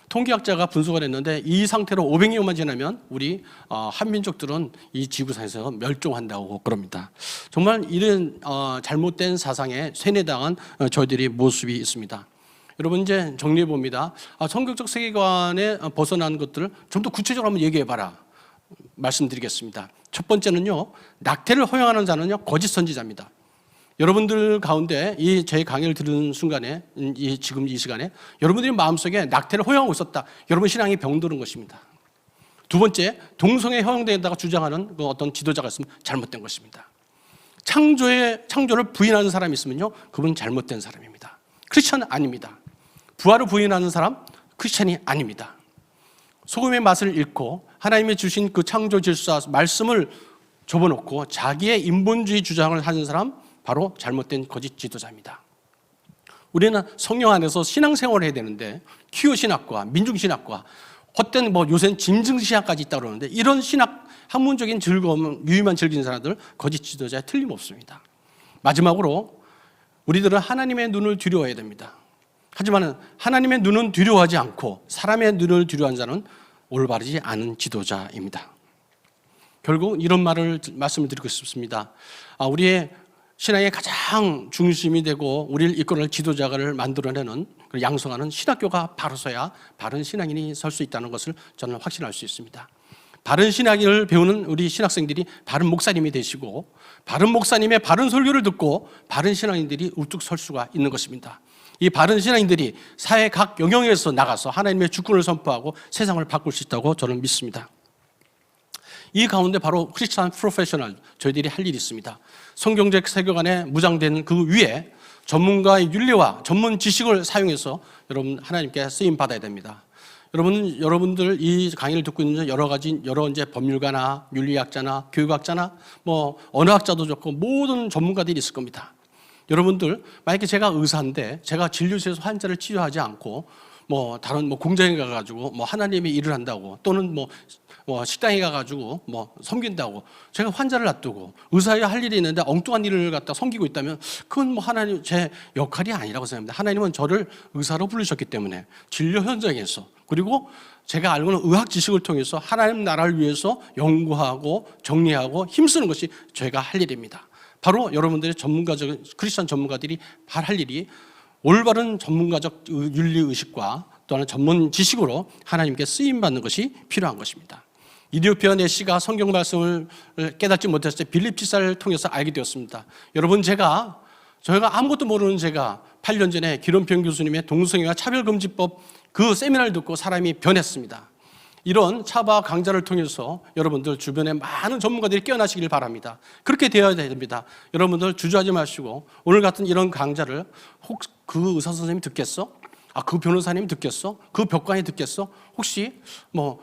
통계학자가 분석을 했는데 이 상태로 500년만 지나면 우리 한민족들은 이 지구상에서 멸종한다고 그럽니다. 정말 이런 잘못된 사상에 세뇌당한 저희들이 모습이 있습니다. 여러분 이제 정리해 봅니다. 성경적 세계관에 벗어난 것들을 좀 더 구체적으로 한번 얘기해 봐라. 말씀드리겠습니다. 첫 번째는요, 낙태를 허용하는 자는요 거짓 선지자입니다. 여러분들 가운데 이 제 강의를 들은 순간에 지금 이 시간에 여러분들이 마음속에 낙태를 허용하고 있었다. 여러분 신앙이 병드는 것입니다. 두 번째, 동성애 허용된다고 주장하는 그 어떤 지도자가 있으면 잘못된 것입니다. 창조를 부인하는 사람이 있으면요, 그분은 잘못된 사람입니다. 크리스천은 아닙니다. 부활을 부인하는 사람, 크리스천이 아닙니다. 소금의 맛을 잃고 하나님이 주신 그 창조 질서 말씀을 접어놓고 자기의 인본주의 주장을 하는 사람, 바로 잘못된 거짓 지도자입니다. 우리는 성령 안에서 신앙생활을 해야 되는데 퀴어 신학과 민중신학과 헛된 요새는 짐승신학까지 있다고 그러는데 이런 신학 학문적인 즐거움, 유의만 즐기는 사람들 거짓 지도자에 틀림없습니다. 마지막으로 우리들은 하나님의 눈을 두려워해야 됩니다. 하지만 하나님의 눈은 두려워하지 않고 사람의 눈을 두려워하는 자는 올바르지 않은 지도자입니다. 결국 이런 말씀을 드리고 싶습니다. 우리의 신앙의 가장 중심이 되고 우리를 이끌어낼 지도자를 만들어내는, 양성하는 신학교가 바로서야 바른 신앙인이 설 수 있다는 것을 저는 확신할 수 있습니다. 바른 신학을 배우는 우리 신학생들이 바른 목사님이 되시고 바른 목사님의 바른 설교를 듣고 바른 신앙인들이 우뚝 설 수가 있는 것입니다. 이 바른 신앙인들이 사회 각 영역에서 나가서 하나님의 주권을 선포하고 세상을 바꿀 수 있다고 저는 믿습니다. 이 가운데 바로 크리스찬 프로페셔널, 저희들이 할 일이 있습니다. 성경적 세계관에 무장된 그 위에 전문가의 윤리와 전문 지식을 사용해서 여러분 하나님께 쓰임 받아야 됩니다. 여러분들 이 강의를 듣고 있는 여러 이제 법률가나 윤리학자나 교육학자나 언어학자도 좋고 모든 전문가들이 있을 겁니다. 여러분들 만약에 제가 의사인데 제가 진료실에서 환자를 치료하지 않고 다른 공장에 가가지고 하나님의 일을 한다고 또는 식당에 가가지고 섬긴다고 제가 환자를 놔두고 의사야 할 일이 있는데 엉뚱한 일을 갖다 섬기고 있다면 그건 하나님 제 역할이 아니라고 생각합니다. 하나님은 저를 의사로 부르셨기 때문에 진료 현장에서 그리고 제가 알고는 의학 지식을 통해서 하나님 나라를 위해서 연구하고 정리하고 힘쓰는 것이 제가 할 일입니다. 바로 여러분들의 크리스천 전문가들이 할 일이 올바른 전문가적 윤리의식과 또한 전문 지식으로 하나님께 쓰임받는 것이 필요한 것입니다. 이디오피아 내시가 성경 말씀을 깨닫지 못했을 때 빌립 지사를 통해서 알게 되었습니다. 여러분 저희가 아무것도 모르는 제가 8년 전에 기론평 교수님의 동성애와 차별금지법 그 세미나를 듣고 사람이 변했습니다. 이런 차바 강좌를 통해서 여러분들 주변에 많은 전문가들이 깨어나시길 바랍니다. 그렇게 되어야 됩니다. 여러분들 주저하지 마시고 오늘 같은 이런 강좌를 혹 그 의사 선생님이 듣겠어? 그 변호사님이 듣겠어? 그 법관이 듣겠어? 혹시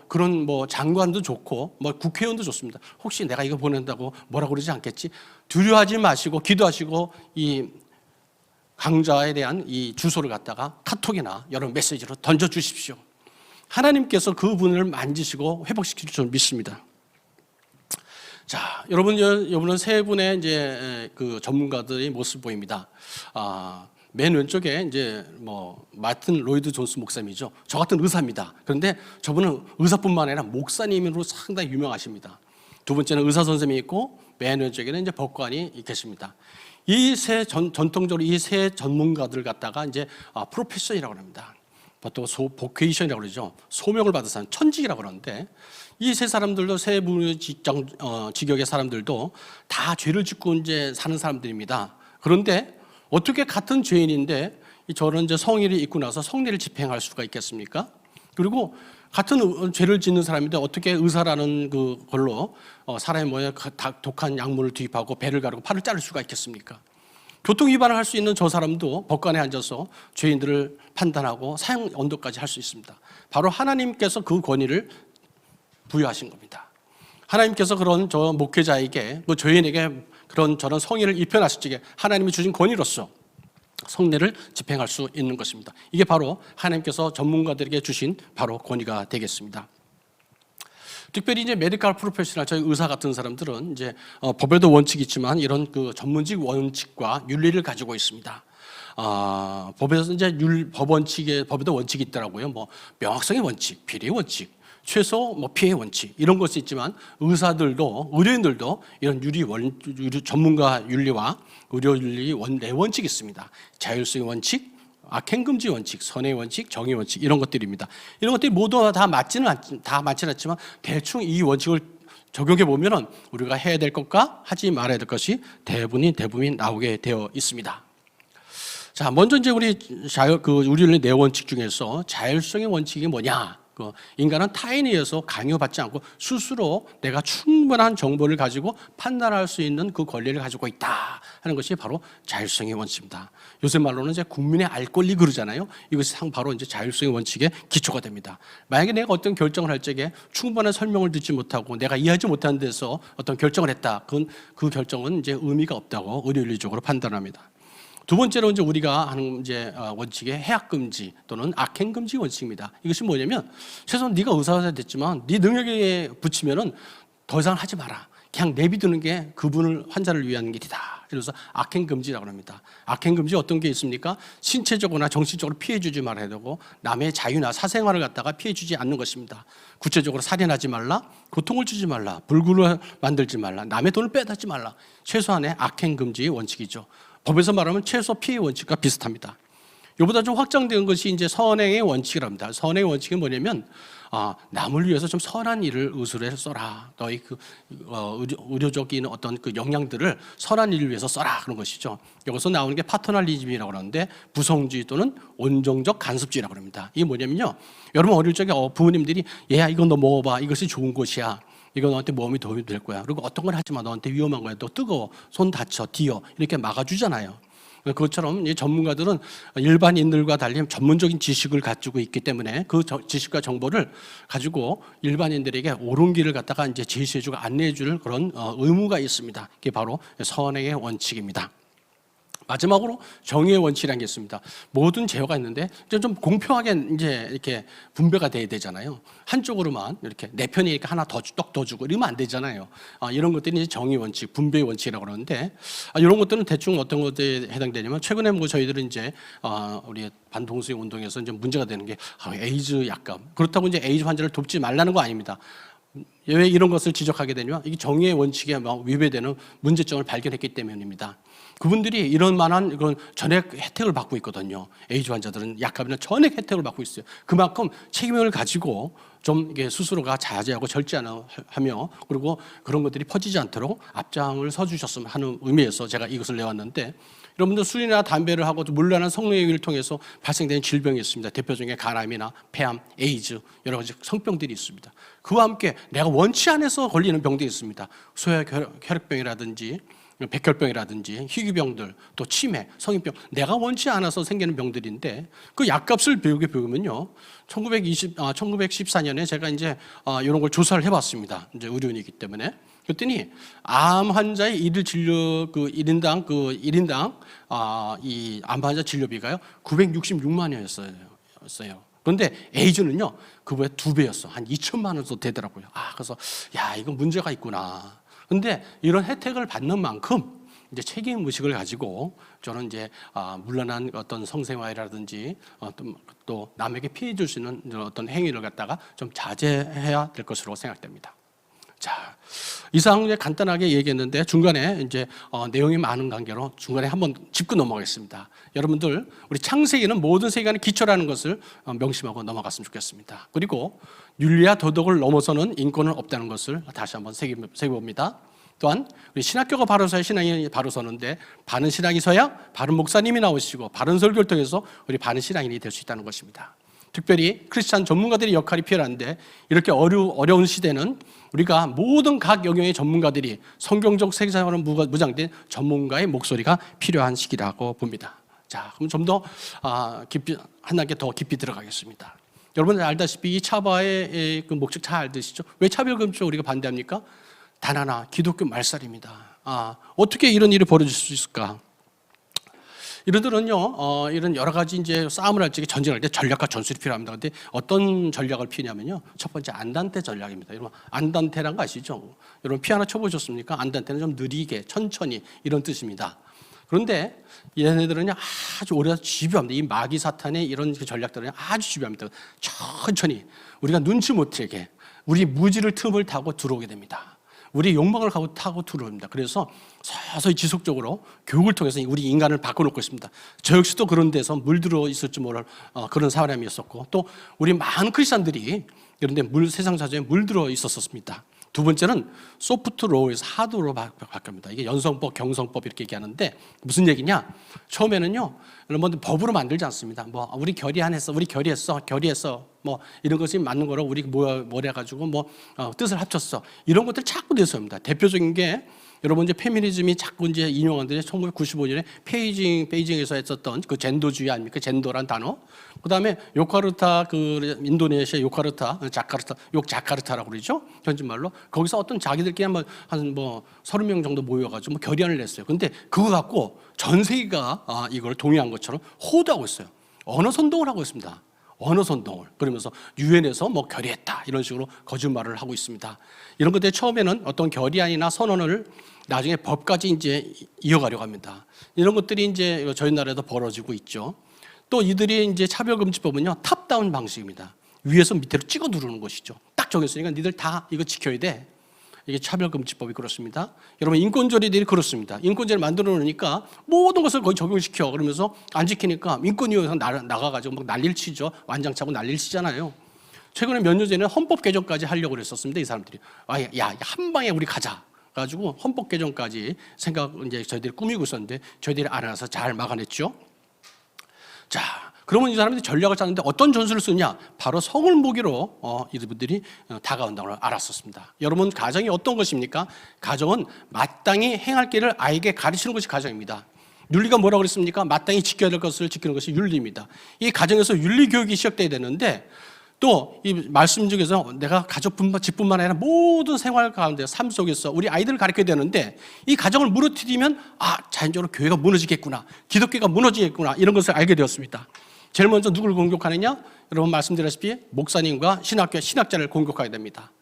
그런 장관도 좋고 국회의원도 좋습니다. 혹시 내가 이거 보낸다고 뭐라고 그러지 않겠지? 두려워하지 마시고 기도하시고 이 강좌에 대한 이 주소를 갖다가 카톡이나 여러 메시지로 던져 주십시오. 하나님께서 그 분을 만지시고 회복시킬 줄 믿습니다. 자, 여러분은 세 분의 이제 그 전문가들의 모습 보입니다. 맨 왼쪽에 이제 마틴 로이드 존스 목사님이죠. 저 같은 의사입니다. 그런데 저분은 의사뿐만 아니라 목사님으로 상당히 유명하십니다. 두 번째는 의사 선생님이 있고 맨 왼쪽에는 이제 법관이 계십니다. 전통적으로 이 세 전문가들 갖다가 이제 프로페셔이라고 합니다. 보통 보케이션이라고 그러죠. 소명을 받은 사람, 천직이라고 그러는데 이 세 사람들도 세부 직역의 사람들도 다 죄를 짓고 이제 사는 사람들입니다. 그런데 어떻게 같은 죄인인데 저런 이제 성의를 입고 나서 성례를 집행할 수가 있겠습니까? 그리고 같은 죄를 짓는 사람인데 어떻게 의사라는 그걸로 사람의 몸에 독한 약물을 투입하고 배를 가르고 팔을 자를 수가 있겠습니까? 교통 위반을 할 수 있는 저 사람도 법관에 앉아서 죄인들을 판단하고 사형 언도까지 할 수 있습니다. 바로 하나님께서 그 권위를 부여하신 겁니다. 하나님께서 그런 저 목회자에게 죄인에게 그런 저런 성의를 입혀놨을 적에 하나님이 주신 권위로서 성례를 집행할 수 있는 것입니다. 이게 바로 하나님께서 전문가들에게 주신 바로 권위가 되겠습니다. 특별히 이제 메디컬 프로페셔널, 저희 의사 같은 사람들은 이제 법에도 원칙이 있지만 이런 그 전문직 원칙과 윤리를 가지고 있습니다. 법에서 이제 법에도 원칙이 있더라고요. 뭐 명확성의 원칙, 비리의 원칙, 최소 피해 원칙 이런 것이 있지만 의사들도 의료인들도 이런 전문가 윤리와 의료 윤리 네 원칙이 있습니다. 자율성의 원칙, 악행금지 원칙, 선의 원칙, 정의 원칙 이런 것들입니다. 이런 것들이 모두 다 맞지는 않지만 대충 이 원칙을 적용해 보면은 우리가 해야 될 것과 하지 말아야 될 것이 대부분 나오게 되어 있습니다. 자, 먼저 이제 우리 윤리 네 원칙 중에서 자율성의 원칙이 뭐냐? 인간은 타인에 의해서 강요받지 않고 스스로 내가 충분한 정보를 가지고 판단할 수 있는 그 권리를 가지고 있다 하는 것이 바로 자율성의 원칙입니다. 요새 말로는 이제 국민의 알 권리 그러잖아요. 이것이 바로 이제 자율성의 원칙의 기초가 됩니다. 만약에 내가 어떤 결정을 할 적에 충분한 설명을 듣지 못하고 내가 이해하지 못하는 데서 어떤 결정을 했다. 그 결정은 이제 의미가 없다고 의료윤리적으로 판단합니다. 두 번째로 이제 우리가 하는 이제 원칙의 해악금지 또는 악행금지 원칙입니다. 이것이 뭐냐면 최소한 네가 의사가 됐지만 네 능력에 붙이면은 더 이상 하지 마라. 그냥 내비두는 게 그분을 환자를 위한 길이다. 그래서 악행금지라고 합니다. 악행금지 어떤 게 있습니까? 신체적으로나 정신적으로 피해주지 말아야 되고 남의 자유나 사생활을 갖다가 피해주지 않는 것입니다. 구체적으로 살인하지 말라, 고통을 주지 말라, 불구를 만들지 말라, 남의 돈을 빼앗지 말라. 최소한의 악행금지의 원칙이죠. 법에서 말하면 최소 피해 원칙과 비슷합니다. 이보다 좀 확장된 것이 이제 선행의 원칙이라고 합니다. 선행의 원칙은 뭐냐면 남을 위해서 좀 선한 일을 의술로 해서 써라. 너희 의료적인 어떤 그 역량들을 선한 일을 위해서 써라 그런 것이죠. 여기서 나오는 게 파터널리즘이라고 그러는데 부성주의 또는 온정적 간섭주의라고 합니다. 이게 뭐냐면요. 여러분 어릴 적에 부모님들이 얘야 이거 너 먹어봐. 이것이 좋은 것이야. 이거 너한테 몸이 도움이 될 거야. 그리고 어떤 걸 하지 마. 너한테 위험한 거야. 또 뜨거워. 손 다쳐. 뒤어. 이렇게 막아주잖아요. 그것처럼 전문가들은 일반인들과 달리 전문적인 지식을 가지고 있기 때문에 그 지식과 정보를 가지고 일반인들에게 옳은 길을 갖다가 이제 제시해주고 안내해줄 그런 의무가 있습니다. 그게 바로 선행의 원칙입니다. 마지막으로 정의의 원칙이라는 게 있습니다. 모든 제어가 있는데 좀 공평하게 이제 이렇게 분배가 돼야 되잖아요. 한쪽으로만 이렇게 내 편이 이렇게 하나 더 주고 이러면 안 되잖아요. 이런 것들이 이제 정의 원칙, 분배의 원칙이라고 그러는데 이런 것들은 대충 어떤 것들에 해당되냐면 최근에 저희들은 이제 우리 반동성애 운동에서 이제 문제가 되는 게 에이즈 약감. 그렇다고 이제 에이즈 환자를 돕지 말라는 거 아닙니다. 왜 이런 것을 지적하게 되냐면 이게 정의의 원칙에 위배되는 문제점을 발견했기 때문입니다. 그분들이 이런 만한 그런 전액 혜택을 받고 있거든요. 에이즈 환자들은 약값이나 전액 혜택을 받고 있어요. 그만큼 책임을 가지고 좀 이게 스스로가 자제하고 절제하며 그리고 그런 것들이 퍼지지 않도록 앞장을 서주셨으면 하는 의미에서 제가 이것을 내왔는데 여러분들 술이나 담배를 하고 물란한 성행위를 통해서 발생되는 질병이 있습니다. 대표적인 간암이나 폐암, 에이즈 여러 가지 성병들이 있습니다. 그와 함께 내가 원치 않아서 걸리는 병들이 있습니다. 소아혈액병이라든지 백혈병이라든지 희귀병들 또 치매, 성인병 내가 원치 않아서 생기는 병들인데 그 약값을 배우면요 1914년에 제가 이제 이런 걸 조사를 해봤습니다. 이제 의료인이기 때문에 그랬더니 암 환자의 일일 진료 그 1인당 이 암 환자 진료비가요 966만 원이었어요. 그런데 에이즈는요 그보다 2배였어. 한 2천만 원 정도 되더라고요. 그래서 이건 문제가 있구나. 근데 이런 혜택을 받는 만큼 이제 책임 의식을 가지고 저는 이제 물란한 어떤 성생활이라든지 또 남에게 피해 줄 수 있는 어떤 행위를 갖다가 좀 자제해야 될 것으로 생각됩니다. 자, 이상 이제 간단하게 얘기했는데 중간에 이제 내용이 많은 관계로 중간에 한번 짚고 넘어가겠습니다. 여러분들 우리 창세기는 모든 세계관의 기초라는 것을 명심하고 넘어갔으면 좋겠습니다. 그리고 윤리와 도덕을 넘어서는 인권은 없다는 것을 다시 한번 새겨봅니다. 또한 우리 신학교가 바로 서야 신앙이 바로 서는데 바른 신앙이 서야 바른 목사님이 나오시고 바른 설교를 통해서 우리 바른 신앙인이 될 수 있다는 것입니다. 특별히 크리스찬 전문가들의 역할이 필요한데 이렇게 어려운 시대는 우리가 모든 각 영역의 전문가들이 성경적 세계사관으로 무장된 전문가의 목소리가 필요한 시기라고 봅니다. 자, 그럼 좀 더 깊이 한 단계 더 깊이 들어가겠습니다. 여러분 알다시피 이 차바의 그 목적 잘 알듯이죠. 왜 차별금지를 우리가 반대합니까? 단 하나, 기독교 말살입니다. 어떻게 이런 일이 벌어질 수 있을까? 이들은요, 이런 여러 가지 이제 싸움을 할 때, 전쟁할 때 전략과 전술이 필요합니다. 근데 어떤 전략을 피냐면요, 첫 번째 안단테 전략입니다. 여러분, 안단테란 거 아시죠? 여러분, 피아노 쳐보셨습니까? 안단테는 좀 느리게, 천천히 이런 뜻입니다. 그런데 얘네들은요, 아주 오래 집요합니다. 이 마귀 사탄의 이런 전략들은 아주 집요합니다. 천천히, 우리가 눈치 못 채게, 우리 무지를 틈을 타고 들어오게 됩니다. 우리 욕망을 타고 들어옵니다. 그래서 서서히 지속적으로 교육을 통해서 우리 인간을 바꿔놓고 있습니다. 저 역시도 그런 데서 물들어 있을지 모를 그런 사람이었었고, 또 우리 많은 크리스찬들이 그런데 세상 사정에 물들어 있었습니다. 두 번째는 소프트 로우에서 하드로 바뀝니다. 이게 연성법, 경성법 이렇게 얘기하는데 무슨 얘기냐? 처음에는요, 여러분들 법으로 만들지 않습니다. 뭐 우리 결의안했어, 우리 결의했어, 뭐 이런 것이 맞는 거로 우리 뭐래 가지고 뜻을 합쳤어. 이런 것들 자꾸 내세웁니다. 대표적인 게 여러분 이제 페미니즘이 자꾸 이제 인용하는데 1995년에 베이징에서 했었던 그 젠더주의 아닙니까? 젠더란 단어. 그다음에 요카르타 그 인도네시아 요카르타 자카르타라고 그러죠. 현지말로. 거기서 어떤 자기들끼리 한 30명 정도 모여 가지고 결의안을 냈어요. 근데 그거 갖고 전 세계가 이걸 동의한 것처럼 호도하고 있어요. 언어 선동을 하고 있습니다. 언어 선동을. 그러면서 유엔에서 결의했다 이런 식으로 거짓말을 하고 있습니다. 이런 것들 처음에는 어떤 결의안이나 선언을 나중에 법까지 이제 이어가려고 합니다. 이런 것들이 이제 저희 나라에도 벌어지고 있죠. 또 이들이 이제 차별금지법은요, 탑다운 방식입니다. 위에서 밑으로 찍어 누르는 것이죠. 딱 정했으니까 니들 다 이거 지켜야 돼. 이게 차별금지법이 그렇습니다. 여러분 인권조례들이 그렇습니다. 인권조례를 만들어 놓으니까 모든 것을 거의 적용시켜. 그러면서 안 지키니까 인권위원회에서 나가가지고 난리를 치죠. 완장차고 난리를 치잖아요. 최근에 몇 년 전에 헌법 개정까지 하려고 그랬었습니다. 이 사람들이 한 방에 우리 가자. 가지고 헌법 개정까지 이제 저희들이 꾸미고 있었는데 저희들이 알아서 잘 막아냈죠. 자, 그러면 이 사람들이 전략을 짰는데 어떤 전술을 쓰냐? 바로 성을 무기로 이들이 다가온다고 알았었습니다. 여러분 가정이 어떤 것입니까? 가정은 마땅히 행할 길을 아이에게 가르치는 것이 가정입니다. 윤리가 뭐라고 그랬습니까? 마땅히 지켜야 될 것을 지키는 것이 윤리입니다. 이 가정에서 윤리 교육이 시작돼야 되는데 또 이 말씀 중에서 내가 집뿐만 아니라 모든 생활 가운데 삶 속에서 우리 아이들을 가르쳐야 되는데 이 가정을 무너뜨리면 자연적으로 교회가 무너지겠구나, 기독교가 무너지겠구나 이런 것을 알게 되었습니다. 제일 먼저 누구를 공격하느냐? 여러분 말씀드렸다시피 목사님과 신학자를 공격하게 됩니다.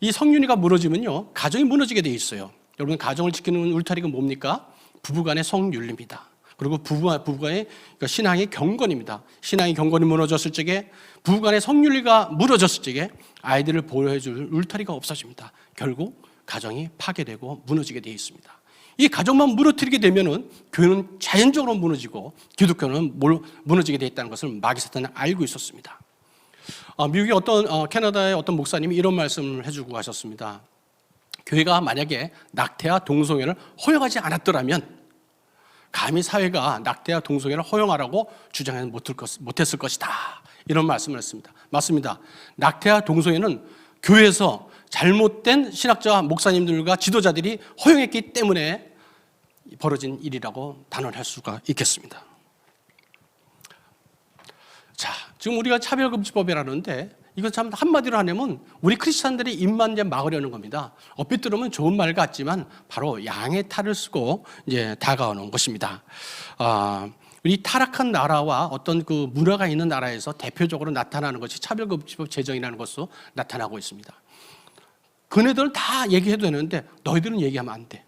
이 성윤리가 무너지면요, 가정이 무너지게 돼 있어요. 여러분 가정을 지키는 울타리가 뭡니까? 부부간의 성윤리입니다. 그리고 부부간의 신앙의 경건입니다. 신앙의 경건이 무너졌을 적에 부부간의 성윤리가 무너졌을 적에 아이들을 보호해줄 울타리가 없어집니다. 결국 가정이 파괴되고 무너지게 되어 있습니다. 이 가정만 무너뜨리게 되면은 교회는 자연적으로 무너지고 기독교는 무너지게 되어 있다는 것을 마귀 사탄은 알고 있었습니다. 미국의 캐나다의 어떤 목사님이 이런 말씀을 해주고 가셨습니다. 교회가 만약에 낙태와 동성애를 허용하지 않았더라면 감히 사회가 낙태와 동성애를 허용하라고 주장하지 못했을 것이다. 이런 말씀을 했습니다. 맞습니다. 낙태와 동성애는 교회에서 잘못된 신학자와 목사님들과 지도자들이 허용했기 때문에 벌어진 일이라고 단언할 수가 있겠습니다. 자, 지금 우리가 차별금지법이라는데 이거 참 한마디로 하냐면 우리 크리스찬들이 입만 이제 막으려는 겁니다. 얼핏 들으면 좋은 말 같지만 바로 양의 탈을 쓰고 이제 다가오는 것입니다. 이 타락한 나라와 어떤 그 문화가 있는 나라에서 대표적으로 나타나는 것이 차별금지법 제정이라는 것으로 나타나고 있습니다. 그네들은 다 얘기해도 되는데 너희들은 얘기하면 안 돼.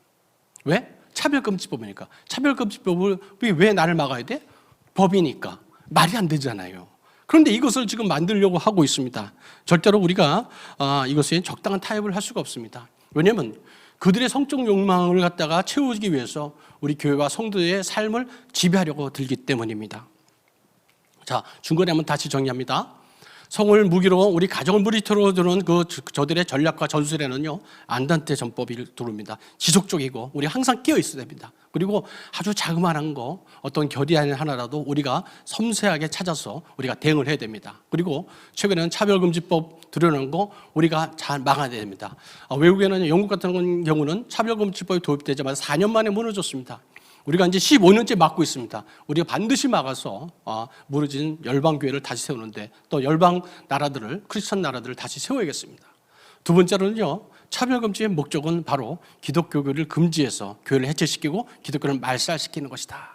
왜? 차별금지법이니까. 차별금지법이 왜 나를 막아야 돼? 법이니까. 말이 안 되잖아요. 그런데 이것을 지금 만들려고 하고 있습니다. 절대로 우리가 이것에 적당한 타협을 할 수가 없습니다. 왜냐하면 그들의 성적 욕망을 갖다가 채우기 위해서 우리 교회와 성도의 삶을 지배하려고 들기 때문입니다. 자, 중간에 한번 다시 정리합니다. 성을 무기로 우리 가정을 무리터로 두는 저들의 전략과 전술에는요, 안단테 전법이 들어옵니다. 지속적이고 우리 항상 끼어 있어야 됩니다. 그리고 아주 자그마한 거, 어떤 결의 하나라도 우리가 섬세하게 찾아서 우리가 대응을 해야 됩니다. 그리고 최근에는 차별금지법 들여놓은 거 우리가 잘 막아야 됩니다. 외국에는 영국 같은 경우는 차별금지법이 도입되자마자 4년 만에 무너졌습니다. 우리가 이제 15년째 막고 있습니다. 우리가 반드시 막아서 무너진 열방교회를 다시 세우는데 또 열방 나라들을, 크리스천 나라들을 다시 세워야겠습니다. 두 번째로는요, 차별금지의 목적은 바로 기독교를 금지해서 교회를 해체시키고 기독교를 말살시키는 것이다.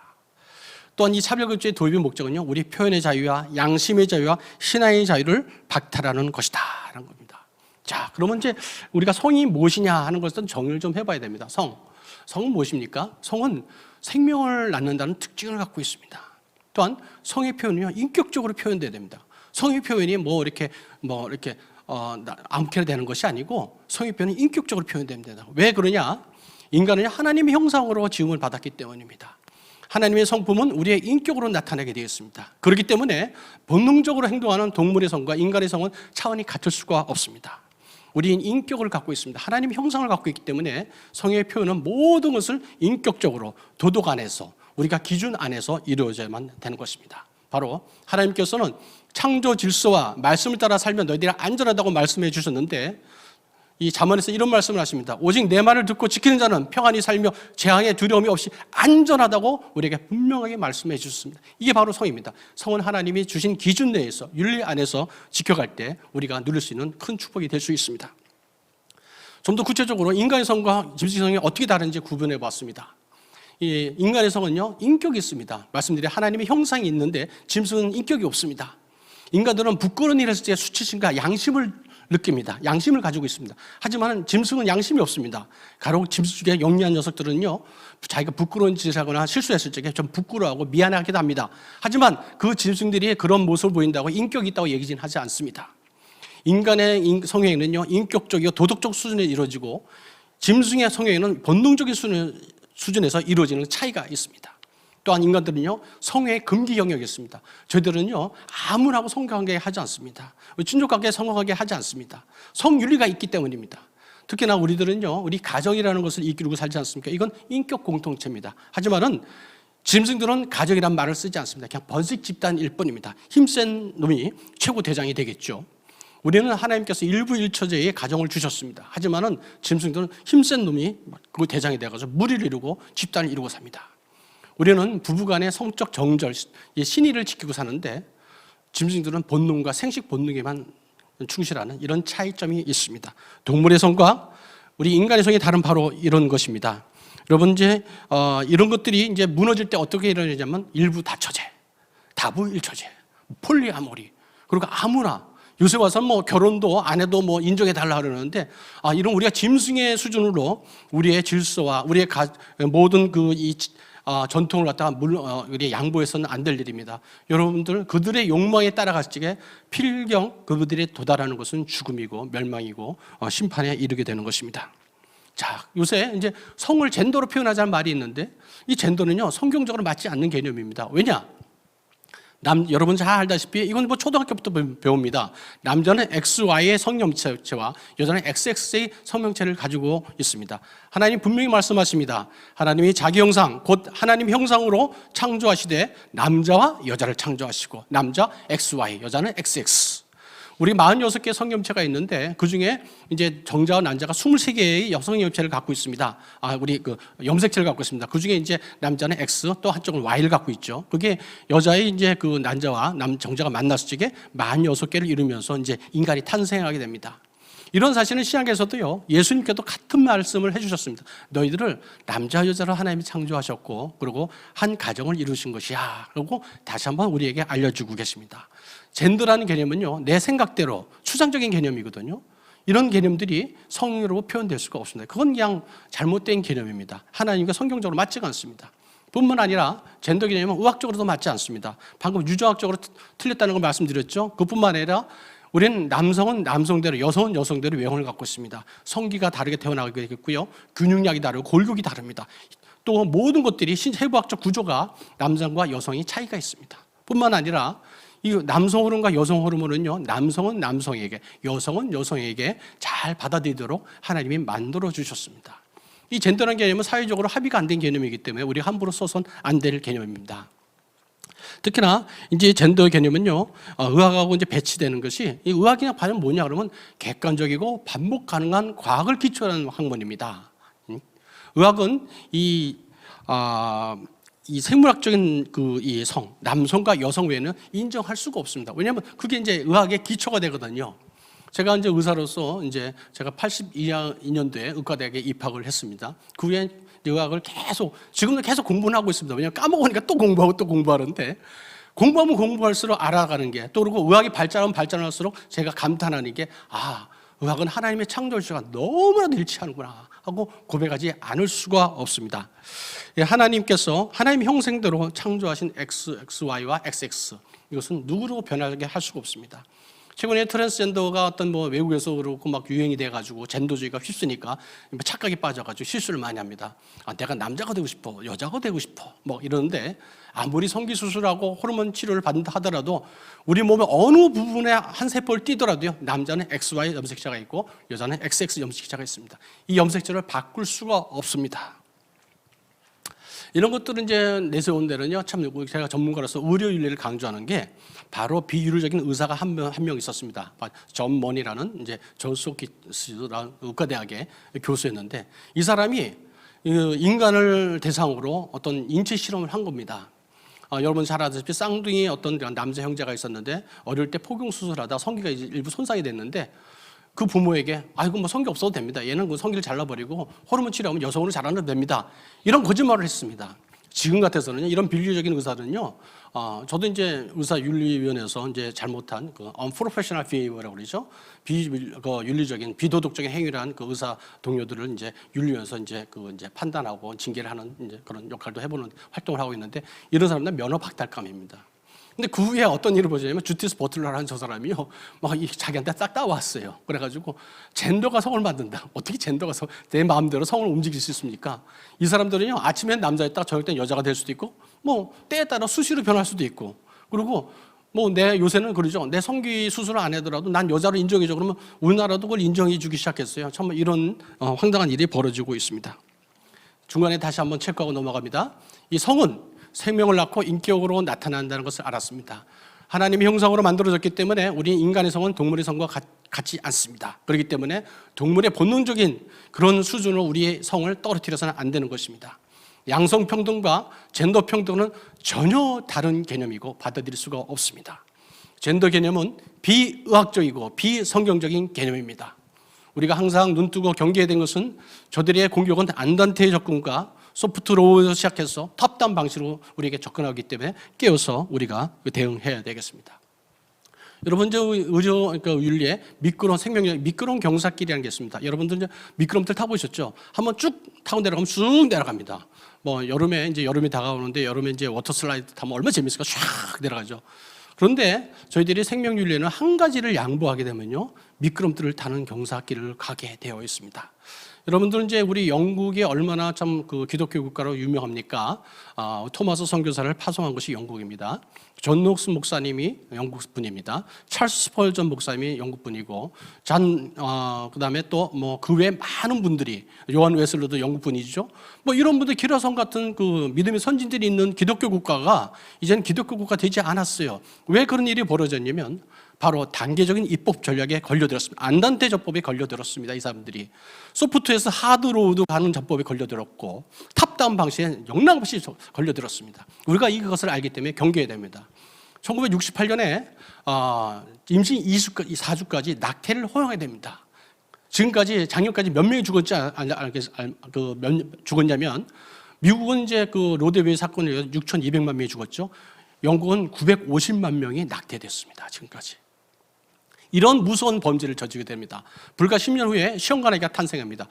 또한 이 차별금지의 도입의 목적은요, 우리 표현의 자유와 양심의 자유와 신앙의 자유를 박탈하는 것이다 라는 겁니다. 자, 그러면 이제 우리가 성이 무엇이냐 하는 것은 정의를 좀 해봐야 됩니다. 성은 무엇입니까? 성은 생명을 낳는다는 특징을 갖고 있습니다. 또한 성의 표현은요, 인격적으로 표현돼야 됩니다. 성의 표현이 이렇게 아무렇게나 되는 것이 아니고 성의 표현은 인격적으로 표현됩니다. 왜 그러냐? 인간은 하나님의 형상으로 지음을 받았기 때문입니다. 하나님의 성품은 우리의 인격으로 나타나게 되어 있습니다. 그렇기 때문에 본능적으로 행동하는 동물의 성과 인간의 성은 차원이 같을 수가 없습니다. 우리는 인격을 갖고 있습니다. 하나님의 형상을 갖고 있기 때문에 성의 표현은 모든 것을 인격적으로 도덕 안에서 우리가 기준 안에서 이루어져야만 되는 것입니다. 바로 하나님께서는 창조 질서와 말씀을 따라 살면 너희들이 안전하다고 말씀해 주셨는데 이 잠언에서 이런 말씀을 하십니다. 오직 내 말을 듣고 지키는 자는 평안히 살며 재앙의 두려움이 없이 안전하다고 우리에게 분명하게 말씀해 주셨습니다. 이게 바로 성입니다. 성은 하나님이 주신 기준 내에서 윤리 안에서 지켜갈 때 우리가 누릴 수 있는 큰 축복이 될 수 있습니다. 좀 더 구체적으로 인간의 성과 짐승의 성이 어떻게 다른지 구분해 봤습니다. 이 인간의 성은요, 인격이 있습니다. 말씀드린 하나님의 형상이 있는데 짐승은 인격이 없습니다. 인간들은 부끄러운 일을 했을 때 수치심과 양심을 느낍니다. 양심을 가지고 있습니다. 하지만 짐승은 양심이 없습니다. 가로 짐승 중에 영리한 녀석들은요, 자기가 부끄러운 짓을 하거나 실수했을 적에 좀 부끄러워하고 미안하기도 합니다. 하지만 그 짐승들이 그런 모습을 보인다고 인격이 있다고 얘기는 하지 않습니다. 인간의 성행위는요, 인격적이고 도덕적 수준에 이루어지고 짐승의 성행위는 본능적인 수준에서 이루어지는 차이가 있습니다. 또한 인간들은요, 성회의 금기 영역이 있습니다. 저희들은요, 아무나고 성관계 하지 않습니다. 친족관계 성관계 하지 않습니다. 성윤리가 있기 때문입니다. 특히나 우리들은요, 우리 가정이라는 것을 이끌고 살지 않습니까? 이건 인격 공통체입니다. 하지만은 짐승들은 가정이란 말을 쓰지 않습니다. 그냥 번식 집단일 뿐입니다. 힘센 놈이 최고 대장이 되겠죠. 우리는 하나님께서 일부일처제의 가정을 주셨습니다. 하지만은 짐승들은 힘센 놈이 그 대장이 되어서 무리를 이루고 집단을 이루고 삽니다. 우리는 부부간의 성적 정절, 신의를 지키고 사는데 짐승들은 본능과 생식 본능에만 충실하는 이런 차이점이 있습니다. 동물의 성과 우리 인간의 성이 다른 바로 이런 것입니다. 여러분 이제 이런 것들이 이제 무너질 때 어떻게 일어나냐면 일부 다처제, 다부 일처제, 폴리아모리, 그리고 아무나 요새 와서 결혼도 안 해도 인정해 달라 그러는데 이런 우리가 짐승의 수준으로 우리의 질서와 우리의 모든 전통을 갖다가 우리 양보해서는 안 될 일입니다. 여러분들 그들의 욕망에 따라갈 적에 필경 그들이 도달하는 것은 죽음이고 멸망이고 심판에 이르게 되는 것입니다. 자, 요새 이제 성을 젠더로 표현하자는 말이 있는데 이 젠더는요, 성경적으로 맞지 않는 개념입니다. 왜냐? 여러분 잘 알다시피 이건 초등학교부터 배웁니다. 남자는 XY의 성형체와 여자는 XX의 성형체를 가지고 있습니다. 하나님 분명히 말씀하십니다. 하나님이 자기 형상, 곧 하나님 형상으로 창조하시되 남자와 여자를 창조하시고 남자 XY, 여자는 XX. 우리 46개 성형체가 있는데 그 중에 이제 정자와 난자가 23개의 여성형체를 갖고 있습니다. 우리 염색체를 갖고 있습니다. 그 중에 이제 남자는 X, 또 한쪽은 Y를 갖고 있죠. 그게 여자의 이제 그 난자와 정자가 만났을 적에 46개를 이루면서 이제 인간이 탄생하게 됩니다. 이런 사실은 신약에서도요, 예수님께도 같은 말씀을 해주셨습니다. 너희들을 남자 여자로 하나님이 창조하셨고 그리고 한 가정을 이루신 것이야. 그리고 다시 한번 우리에게 알려주고 계십니다. 젠더라는 개념은요, 내 생각대로 추상적인 개념이거든요. 이런 개념들이 성으로 표현될 수가 없습니다. 그건 그냥 잘못된 개념입니다. 하나님과 성경적으로 맞지가 않습니다. 뿐만 아니라 젠더 개념은 의학적으로도 맞지 않습니다. 방금 유전학적으로 틀렸다는 걸 말씀드렸죠. 그뿐만 아니라 우리는 남성은 남성대로, 여성은 여성대로 외형을 갖고 있습니다. 성기가 다르게 태어나게 되겠고요. 근육량이 다르고 골격이 다릅니다. 또 모든 것들이 세부학적 구조가 남성과 여성이 차이가 있습니다. 뿐만 아니라 이 남성 호르몬과 여성 호르몬은요, 남성은 남성에게, 여성은 여성에게 잘 받아들이도록 하나님이 만들어 주셨습니다. 이 젠더라는 개념은 사회적으로 합의가 안 된 개념이기 때문에 우리 함부로 써선 안 될 개념입니다. 특히나 이제 젠더 개념은요, 의학하고 이제 배치되는 것이, 이 의학이 과연 뭐냐 그러면 객관적이고 반복 가능한 과학을 기초로 한 학문입니다. 의학은 이 생물학적인 이 성, 남성과 여성 외에는 인정할 수가 없습니다. 왜냐하면 그게 이제 의학의 기초가 되거든요. 제가 이제 의사로서 이제 제가 82년도에 의과대학에 입학을 했습니다. 그 후에 의학을 지금도 계속 공부는 하고 있습니다. 왜냐하면 까먹으니까 또 공부하고 또 공부하는데, 공부하면 공부할수록 알아가는 게, 또 그리고 의학이 발전하면 발전할수록 제가 감탄하는 게, 의학은 하나님의 창조주가 너무나도 일치하는구나 하고 고백하지 않을 수가 없습니다. 하나님께서 하나님 형상대로 창조하신 XY와 XX, 이것은 누구로 변하게 할 수가 없습니다. 최근에 트랜스젠더가 어떤 외국에서 그렇고 막 유행이 돼가지고 젠더주의가 휩쓰니까 착각에 빠져가지고 실수를 많이 합니다. 내가 남자가 되고 싶어, 여자가 되고 싶어, 이러는데, 아무리 성기수술하고 호르몬 치료를 받는다 하더라도 우리 몸의 어느 부분에 한 세포를 띄더라도요, 남자는 XY 염색체가 있고 여자는 XX 염색체가 있습니다. 이 염색체를 바꿀 수가 없습니다. 이런 것들은 이제 내세운 데는요, 참 제가 전문가로서 의료윤리를 강조하는 게 바로 비윤리적인 의사가 한 명 있었습니다. 존 머니라는 이제 존스 홉킨스 의과대학의 교수였는데, 이 사람이 인간을 대상으로 어떤 인체 실험을 한 겁니다. 여러분 잘 아시다시피 쌍둥이 어떤 남자 형제가 있었는데, 어릴 때 포경 수술하다 성기가 일부 손상이 됐는데, 그 부모에게 성기 없어도 됩니다. 얘는 그 성기를 잘라버리고 호르몬 치료하면 여성으로 자라면 됩니다. 이런 거짓말을 했습니다. 지금 같아서는 이런 비윤리적인 의사들은요, 저도 이제 의사윤리위원회에서 이제 잘못한 unprofessional behavior라고 그러죠. 윤리적인 비도덕적인 행위를 한 그 의사 동료들을 이제 윤리위원회에서 이제 판단하고 징계를 하는 이제 그런 역할도 해보는 활동을 하고 있는데, 이런 사람들은 면허 박탈감입니다. 근데 그 후에 어떤 일을 보자면 주티스 버틀러라는 저 사람이요, 자기한테 싹 따왔어요. 그래가지고 젠더가 성을 만든다. 어떻게 젠더가 내 마음대로 성을 움직일 수 있습니까? 이 사람들은요, 아침엔 남자였다가 저녁 때는 여자가 될 수도 있고, 때에 따라 수시로 변할 수도 있고, 그리고 내 요새는 그러죠. 내 성기 수술을 안 하더라도 난 여자로 인정해줘. 그러면 우리나라도 그걸 인정해주기 시작했어요. 정말 이런 황당한 일이 벌어지고 있습니다. 중간에 다시 한번 체크하고 넘어갑니다. 이 성은 생명을 낳고 인격으로 나타난다는 것을 알았습니다. 하나님의 형상으로 만들어졌기 때문에 우리 인간의 성은 동물의 성과 같지 않습니다. 그렇기 때문에 동물의 본능적인 그런 수준으로 우리의 성을 떨어뜨려서는 안 되는 것입니다. 양성평등과 젠더평등은 전혀 다른 개념이고 받아들일 수가 없습니다. 젠더 개념은 비의학적이고 비성경적인 개념입니다. 우리가 항상 눈뜨고 경계해야 된 것은 저들의 공격은 안단테의 접근과 소프트 로우에서 시작해서 탑다운 방식으로 우리에게 접근하기 때문에 깨어서 우리가 대응해야 되겠습니다. 여러분, 윤리에 미끄러운 경사길이라는 게 있습니다. 여러분들 이제 미끄럼틀 타보셨죠? 한번 쭉 타고 내려가면 쑥 내려갑니다. 여름에 여름이 다가오는데, 여름에 이제 워터 슬라이드 타면 얼마나 재밌을까? 쫙 내려가죠. 그런데 저희들이 생명윤리에는 한 가지를 양보하게 되면요, 미끄럼틀을 타는 경사길을 가게 되어 있습니다. 여러분들은 이제 우리 영국이 얼마나 참 기독교 국가로 유명합니까? 토마스 선교사를 파송한 것이 영국입니다. 존 녹스 목사님이 영국 분입니다. 찰스 스펄전 목사님이 영국 분이고, 그다음에 또 그 외에 많은 분들이, 요한 웨슬러도 영국 분이죠. 이런 분들, 기라성 같은 믿음의 선진들이 있는 기독교 국가가 이제는 기독교 국가 되지 않았어요. 왜 그런 일이 벌어졌냐면 바로 단계적인 입법 전략에 걸려들었습니다. 안단테 접법에 걸려들었습니다. 이 사람들이 소프트에서 하드로우드 가는 접법에 걸려들었고, 탑다운 방식에 영락없이 걸려들었습니다. 우리가 이것을 알기 때문에 경계해야 됩니다. 1968년에 임신 4주까지 낙태를 허용하게 됩니다. 지금까지 작년까지 몇 명이 죽었냐면, 미국은 이제 로데웨이 사건에 의해서 6,200만 명이 죽었죠. 영국은 950만 명이 낙태됐습니다. 지금까지. 이런 무서운 범죄를 저지르게 됩니다. 불과 10년 후에 시험관아기가 탄생합니다.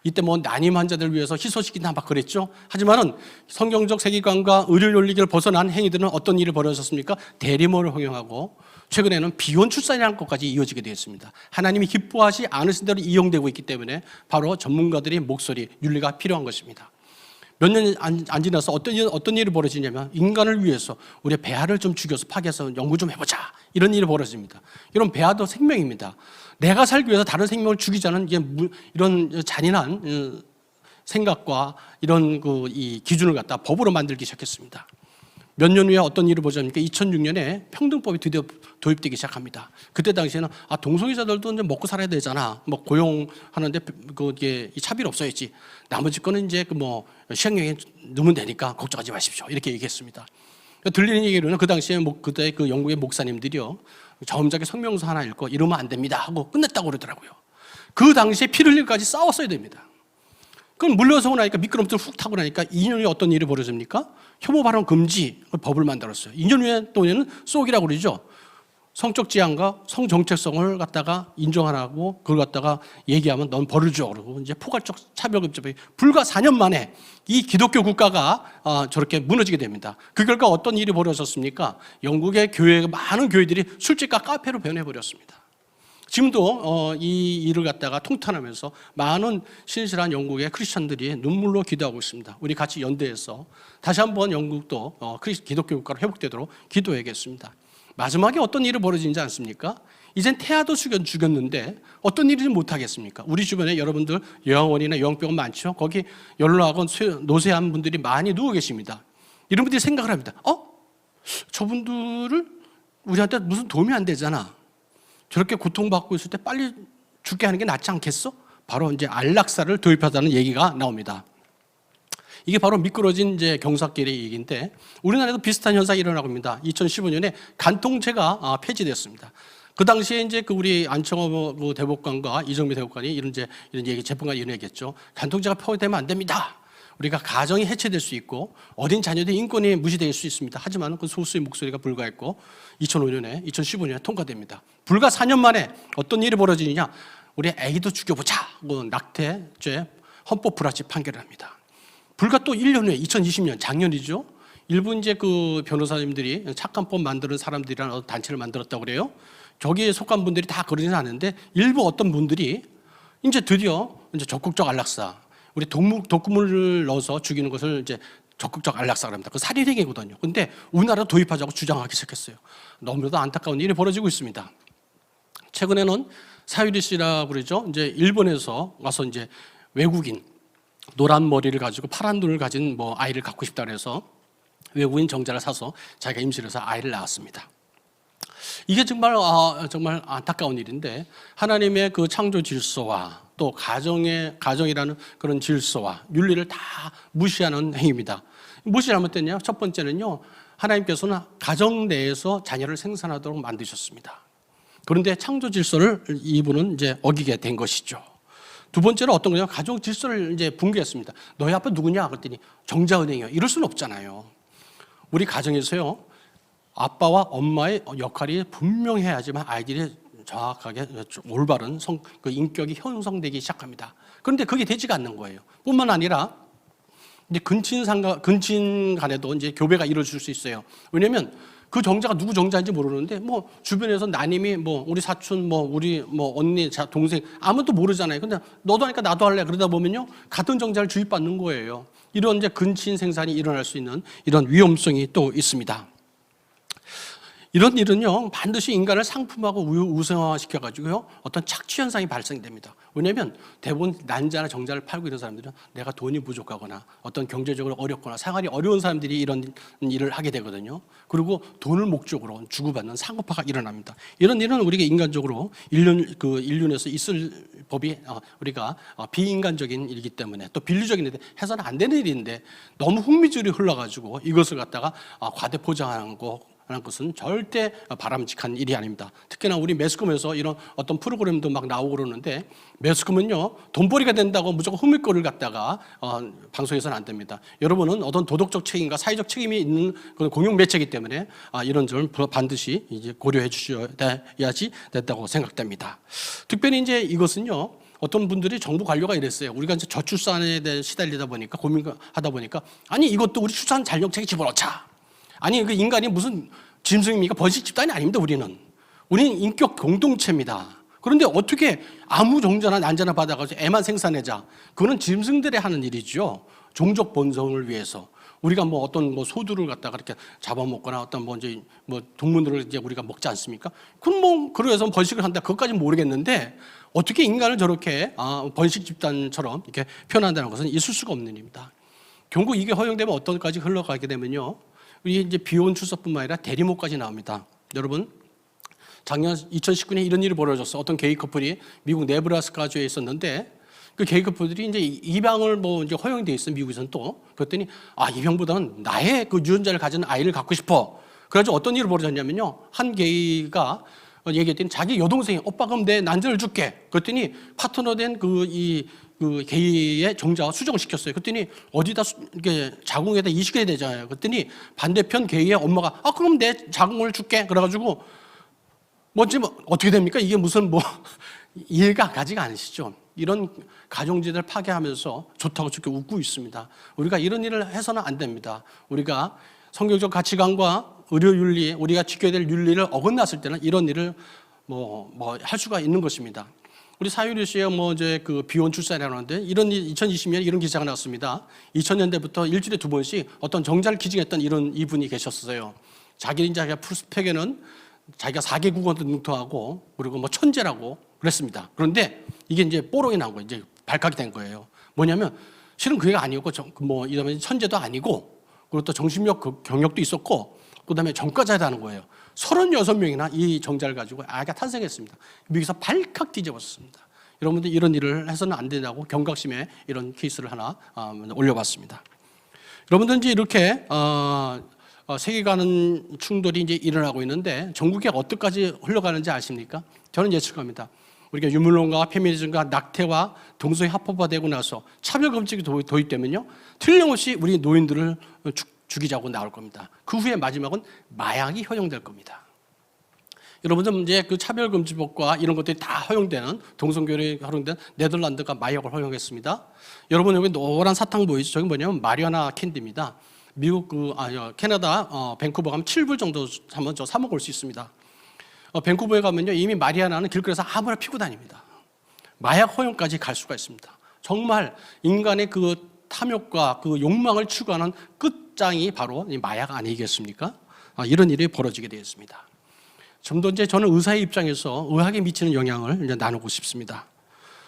이때 뭐 난임 환자들을 위해서 희소식이나 막 그랬죠. 하지만은 성경적 세계관과 의료 윤리를 벗어난 행위들은 어떤 일을 벌어졌습니까? 대리모를 허용하고 최근에는 비혼 출산이라는 것까지 이어지게 되었습니다. 하나님이 기뻐하지 않으신 대로 이용되고 있기 때문에 바로 전문가들의 목소리, 윤리가 필요한 것입니다. 몇 년 안 지나서 어떤 일이 벌어지냐면 인간을 위해서 우리의 배아를 좀 죽여서 파괴해서 연구 좀 해보자, 이런 일이 벌어집니다. 이런 배아도 생명입니다. 내가 살기 위해서 다른 생명을 죽이자는 이런 잔인한 생각과 이런 이 기준을 갖다 법으로 만들기 시작했습니다. 몇 년 후에 어떤 일을 보자니까 2006년에 평등법이 드디어 도입되기 시작합니다. 그때 당시에는 동성애자들도 이제 먹고 살아야 되잖아. 뭐 고용하는데 그게 차별 없어야지. 나머지 거는 이제 시행령에 넣으면 되니까 걱정하지 마십시오, 이렇게 얘기했습니다. 들리는 얘기로는 그 당시에 그때 그 영국의 목사님들이요, 자음자기 성명서 하나 읽고 이러면 안 됩니다 하고 끝냈다고 그러더라고요. 그 당시에 피 흘릴까지 싸웠어야 됩니다. 그건 물러서고 나니까 미끄럼틀 훅 타고 나니까 2년 후에 어떤 일이 벌어집니까? 혐오 발언 금지 법을 만들었어요. 2년 후에 또 얘는 쏙이라고 그러죠. 성적 지향과 성 정체성을 갖다가 인정 안 하고 그걸 갖다가 얘기하면 넌 벌을 줘 그러고 이제 포괄적 차별금지법이 불과 4년 만에 이 기독교 국가가 저렇게 무너지게 됩니다. 그 결과 어떤 일이 벌어졌습니까? 영국의 많은 교회들이 술집과 카페로 변해버렸습니다. 지금도 이 일을 갖다가 통탄하면서 많은 신실한 영국의 크리스천들이 눈물로 기도하고 있습니다. 우리 같이 연대해서 다시 한번 영국도 기독교 국가로 회복되도록 기도해야겠습니다. 마지막에 어떤 일이 벌어지지 않습니까? 이젠 태아도 죽였는데 어떤 일이지 못하겠습니까? 우리 주변에 여러분들 요양원이나 요양병원 많죠? 거기 연로하고 노쇠한 분들이 많이 누워 계십니다. 이런 분들이 생각을 합니다. 저분들을 우리한테 무슨 도움이 안 되잖아. 저렇게 고통받고 있을 때 빨리 죽게 하는 게 낫지 않겠어? 바로 이제 안락사를 도입하자는 얘기가 나옵니다. 이게 바로 미끄러진 이제 경사길의 얘기인데 우리나라에도 비슷한 현상이 일어나고 있습니다. 2015년에 간통죄가 폐지됐습니다. 그 당시에 이제 우리 안청호 대법관과 이정미 대법관이 이런 얘기, 재판관 이런 얘기했죠. 간통죄가 폐지되면 안 됩니다. 우리가 가정이 해체될 수 있고 어린 자녀들의 인권이 무시될 수 있습니다. 하지만 그 소수의 목소리가 불과했고 2015년에 통과됩니다. 불과 4년 만에 어떤 일이 벌어지느냐? 우리 아기도 죽여보자. 낙태죄 헌법 불합치 판결을 합니다. 불과 또 1년 후에 2020년 작년이죠. 일부 이제 그 변호사님들이 착한법 만드는 사람들이라는 어떤 단체를 만들었다고 그래요. 저기에 속한 분들이 다 그러지는 않은데 일부 어떤 분들이 이제 드디어 적극적 안락사, 우리 독극물을 넣어서 죽이는 것을 이제 적극적 안락사를 합니다. 그 살인행위거든요. 근데 우리나라도 도입하자고 주장하기 시작했어요. 너무나도 안타까운 일이 벌어지고 있습니다. 최근에는 사유리 씨라고 그러죠. 이제 일본에서 와서 이제 외국인 노란 머리를 가지고 파란 눈을 가진 아이를 갖고 싶다 그래서 외국인 정자를 사서 자기가 임신해서 아이를 낳았습니다. 이게 정말 안타까운 일인데 하나님의 그 창조 질서와 또 가정이라는 그런 질서와 윤리를 다 무시하는 행위입니다. 무시하면 어떠냐? 첫 번째는요, 하나님께서는 가정 내에서 자녀를 생산하도록 만드셨습니다. 그런데 창조 질서를 이분은 이제 어기게 된 것이죠. 두 번째는 어떤 거냐? 가정 질서를 이제 붕괴했습니다. 너희 아빠 누구냐? 그랬더니 정자은행이요. 이럴 수는 없잖아요. 우리 가정에서요, 아빠와 엄마의 역할이 분명해야지만 아이들이 정확하게 올바른 그 인격이 형성되기 시작합니다. 그런데 그게 되지가 않는 거예요. 뿐만 아니라 이제 근친 간에도 이제 교배가 이루어질 수 있어요. 왜냐하면 그 정자가 누구 정자인지 모르는데 주변에서 나님이 우리 사촌 우리 언니 동생 아무도 모르잖아요. 근데 너도 하니까 나도 할래. 그러다 보면요 같은 정자를 주입받는 거예요. 이런 이제 근친 생산이 일어날 수 있는 이런 위험성이 또 있습니다. 이런 일은요 반드시 인간을 상품하고 우상화시켜가지고요 어떤 착취 현상이 발생됩니다. 왜냐하면 대부분 난자나 정자를 팔고 있는 사람들은 내가 돈이 부족하거나 어떤 경제적으로 어렵거나 생활이 어려운 사람들이 이런 일을 하게 되거든요. 그리고 돈을 목적으로 주고받는 상업화가 일어납니다. 이런 일은 우리가 인간적으로 인륜에서 있을 법이 우리가 비인간적인 일이기 때문에 또 비리적인 일인데 해서는 안 되는 일인데 너무 흥미줄이 흘러가지고 이것을 갖다가 과대 포장하는 하는 것은 절대 바람직한 일이 아닙니다. 특히나 우리 매스컴에서 이런 어떤 프로그램도 막 나오고 그러는데 매스컴은요 돈벌이가 된다고 무조건 흥미거리를 갖다가 방송해서는 안 됩니다. 여러분은 어떤 도덕적 책임과 사회적 책임이 있는 그런 공영 매체이기 때문에 이런 점을 반드시 이제 고려해 주셔야지 됐다고 생각됩니다. 특별히 이제 이것은요 어떤 분들이 정부 관료가 이랬어요. 우리가 이제 저출산에 대해 시달리다 보니까 고민하다 보니까 아니 이것도 우리 출산 잔정책에 집어넣자. 아니 그 인간이 무슨 짐승입니까? 번식 집단이 아닙니다. 우리는 인격 공동체입니다. 그런데 어떻게 아무 종자나 난자나 받아가지고 애만 생산하자? 그거는 짐승들이 하는 일이죠. 종족 본성을 위해서. 우리가 뭐 어떤 뭐 소두를 갖다가 이렇게 잡아먹거나 어떤 뭐 이제 뭐 동물들을 이제 우리가 먹지 않습니까? 그럼 뭐 그래서 번식을 한다. 그것까지는 모르겠는데 어떻게 인간을 저렇게 번식 집단처럼 이렇게 표현한다는 것은 있을 수가 없는 일입니다. 결국 이게 허용되면 어떤까지 흘러가게 되면요. 우리 이제 비혼 출산뿐만 아니라 대리모까지 나옵니다. 여러분 작년 2019년에 이런 일이 벌어졌어. 어떤 게이 커플이 미국 네브라스카주에 있었는데 그 게이 커플들이 이제 입양을 뭐 이제 허용돼 있어 미국에서는 또 그랬더니 입양보다는 나의 그 유전자를 가진 아이를 갖고 싶어. 그래가지고 어떤 일이 벌어졌냐면요. 한 게이가 얘기했더니 자기 여동생이 오빠 그럼 내 난자를 줄게. 그랬더니 파트너 된 그 게이의 정자와 수정을 시켰어요. 그랬더니 어디다 이렇게 자궁에다 이식해야 되잖아요. 그랬더니 반대편 게이의 엄마가 그럼 내 자궁을 줄게. 그래가지고 뭐지 뭐 어떻게 됩니까? 이게 무슨 뭐 이해가 가지가 않으시죠? 이런 가정지대를 파괴하면서 좋다고 저렇게 웃고 있습니다. 우리가 이런 일을 해서는 안 됩니다. 우리가 성경적 가치관과 의료윤리, 우리가 지켜야 될 윤리를 어긋났을 때는 이런 일을 할 수가 있는 것입니다. 우리 사유리시에 이제 그 비혼 출산이라는데 이런 2020년에 이런 기사가 나왔습니다. 2000년대부터 일주일에 2번씩 어떤 정자를 기증했던 이분이 계셨어요. 자기가 풀스펙에는 자기가 4개 국어도 능통하고 그리고 뭐 천재라고 그랬습니다. 그런데 이게 이제 뽀록이 난 거예요. 이제 발각이 된 거예요. 뭐냐면 실은 그게 아니었고 이러면 천재도 아니고 그리고 또 정신력 경력도 있었고 그다음에 전과자라는 거예요. 36명이나 이 정자를 가지고 아이가 탄생했습니다. 미국에서 발칵 뒤집었습니다. 여러분들 이런 일을 해서는 안 된다고 경각심에 이런 케이스를 하나 올려봤습니다. 여러분들 이제 이렇게 세계관은 충돌이 이제 일어나고 있는데 전국에 어디까지 흘러가는지 아십니까? 저는 예측합니다. 우리가 유물론과 페미니즘과 낙태와 동성애 합법화되고 나서 차별금지가 도입되면요, 틀림없이 우리 노인들을 죽이자고 나올 겁니다. 그 후에 마지막은 마약이 허용될 겁니다. 여러분들 이제 그 차별금지법과 이런 것들이 다 허용되는 동성교육이 허용된 네덜란드가 마약을 허용했습니다. 여러분 여기 노란 사탕 보이죠? 저기 뭐냐면 마리아나 캔디입니다. 미국 캐나다 밴쿠버 가면 7불 정도 하면 사 먹을 수 있습니다. 밴쿠버에 가면요 이미 마리아나는 길거리에서 아무나 피고 다닙니다. 마약 허용까지 갈 수가 있습니다. 정말 인간의 그 탐욕과 그 욕망을 추구하는 끝장이 바로 이 마약 아니겠습니까? 이런 일이 벌어지게 되었습니다. 좀 더 이제 저는 의사의 입장에서 의학에 미치는 영향을 이제 나누고 싶습니다.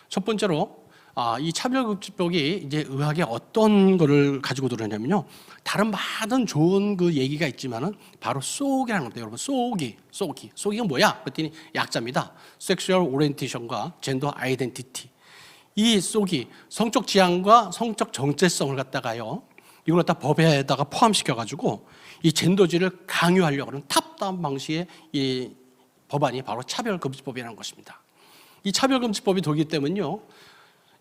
첫 번째로 이 차별금지법이 이제 의학에 어떤 거를 가지고 들어오냐면요. 다른 많은 좋은 그 얘기가 있지만은 바로 속이라는 겁니다. 여러분, 속이가 뭐야? 그랬더니 약자입니다. 섹슈얼 오리엔테이션과 젠더 아이덴티티. 이 속이 성적 지향과 성적 정체성을 갖다가요. 이걸 갖다 법에다가 포함시켜가지고 이 젠더주의를 강요하려고 하는 탑다운 방식의 이 법안이 바로 차별금지법이라는 것입니다. 이 차별금지법이 되기 때문에요.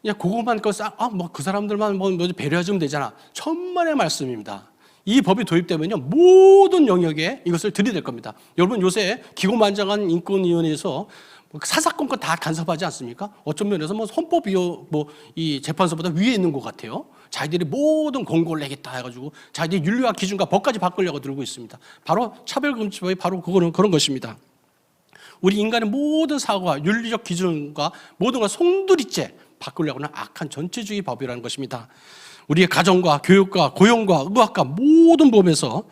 그냥 그것만 그 사람들만 배려해주면 되잖아. 천만의 말씀입니다. 이 법이 도입되면요 모든 영역에 이것을 들이댈 겁니다. 여러분 요새 기고만장한 인권위원회에서 사사건건 다 간섭하지 않습니까? 어떤 면에서 헌법이 이 재판소보다 위에 있는 것 같아요. 자기들이 모든 공고를 내겠다 해가지고 자기들이 윤리와 기준과 법까지 바꾸려고 들고 있습니다. 바로 차별금지법이 바로 그런 것입니다. 우리 인간의 모든 사고와 윤리적 기준과 모든 걸 송두리째 바꾸려고 하는 악한 전체주의 법이라는 것입니다. 우리의 가정과 교육과 고용과 의학과 모든 법에서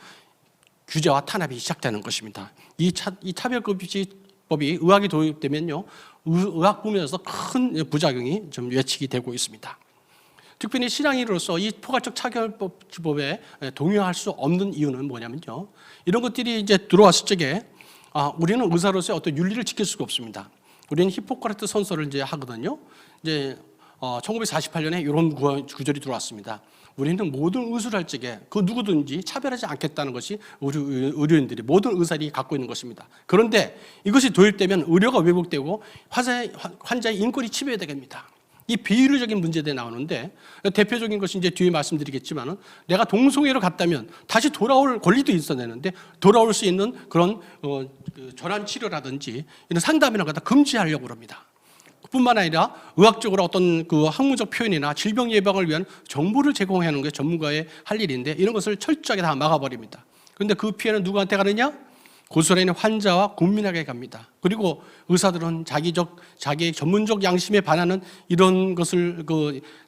규제와 탄압이 시작되는 것입니다. 이 차별금지법이 의학이 도입되면요, 의학 부문에서 큰 부작용이 좀 예측이 되고 있습니다. 특별히 신앙인으로서 이 포괄적 차별법에 동의할 수 없는 이유는 뭐냐면요, 이런 것들이 이제 들어왔을 적에 우리는 의사로서의 어떤 윤리를 지킬 수가 없습니다. 우리는 히포크라테스 선서를 이제 하거든요. 이제 1948년에 이런 구절이 들어왔습니다. 우리는 모든 의술을 할 적에 그 누구든지 차별하지 않겠다는 것이 우리 의료인들이 모든 의사들이 갖고 있는 것입니다. 그런데 이것이 도입되면 의료가 왜곡되고 환자의 인권이 침해되게 됩니다. 이 비윤리적인 문제들이 나오는데 대표적인 것이 이제 뒤에 말씀드리겠지만은 내가 동성애로 갔다면 다시 돌아올 권리도 있어야 되는데 돌아올 수 있는 그런 전환 치료라든지 이런 상담이나 갖다 금지하려고 합니다. 뿐만 아니라 의학적으로 어떤 그 학문적 표현이나 질병 예방을 위한 정보를 제공하는 게 전문가의 할 일인데 이런 것을 철저하게 다 막아버립니다. 그런데 그 피해는 누구한테 가느냐? 고스란히 환자와 국민에게 갑니다. 그리고 의사들은 자기의 전문적 양심에 반하는 이런 것을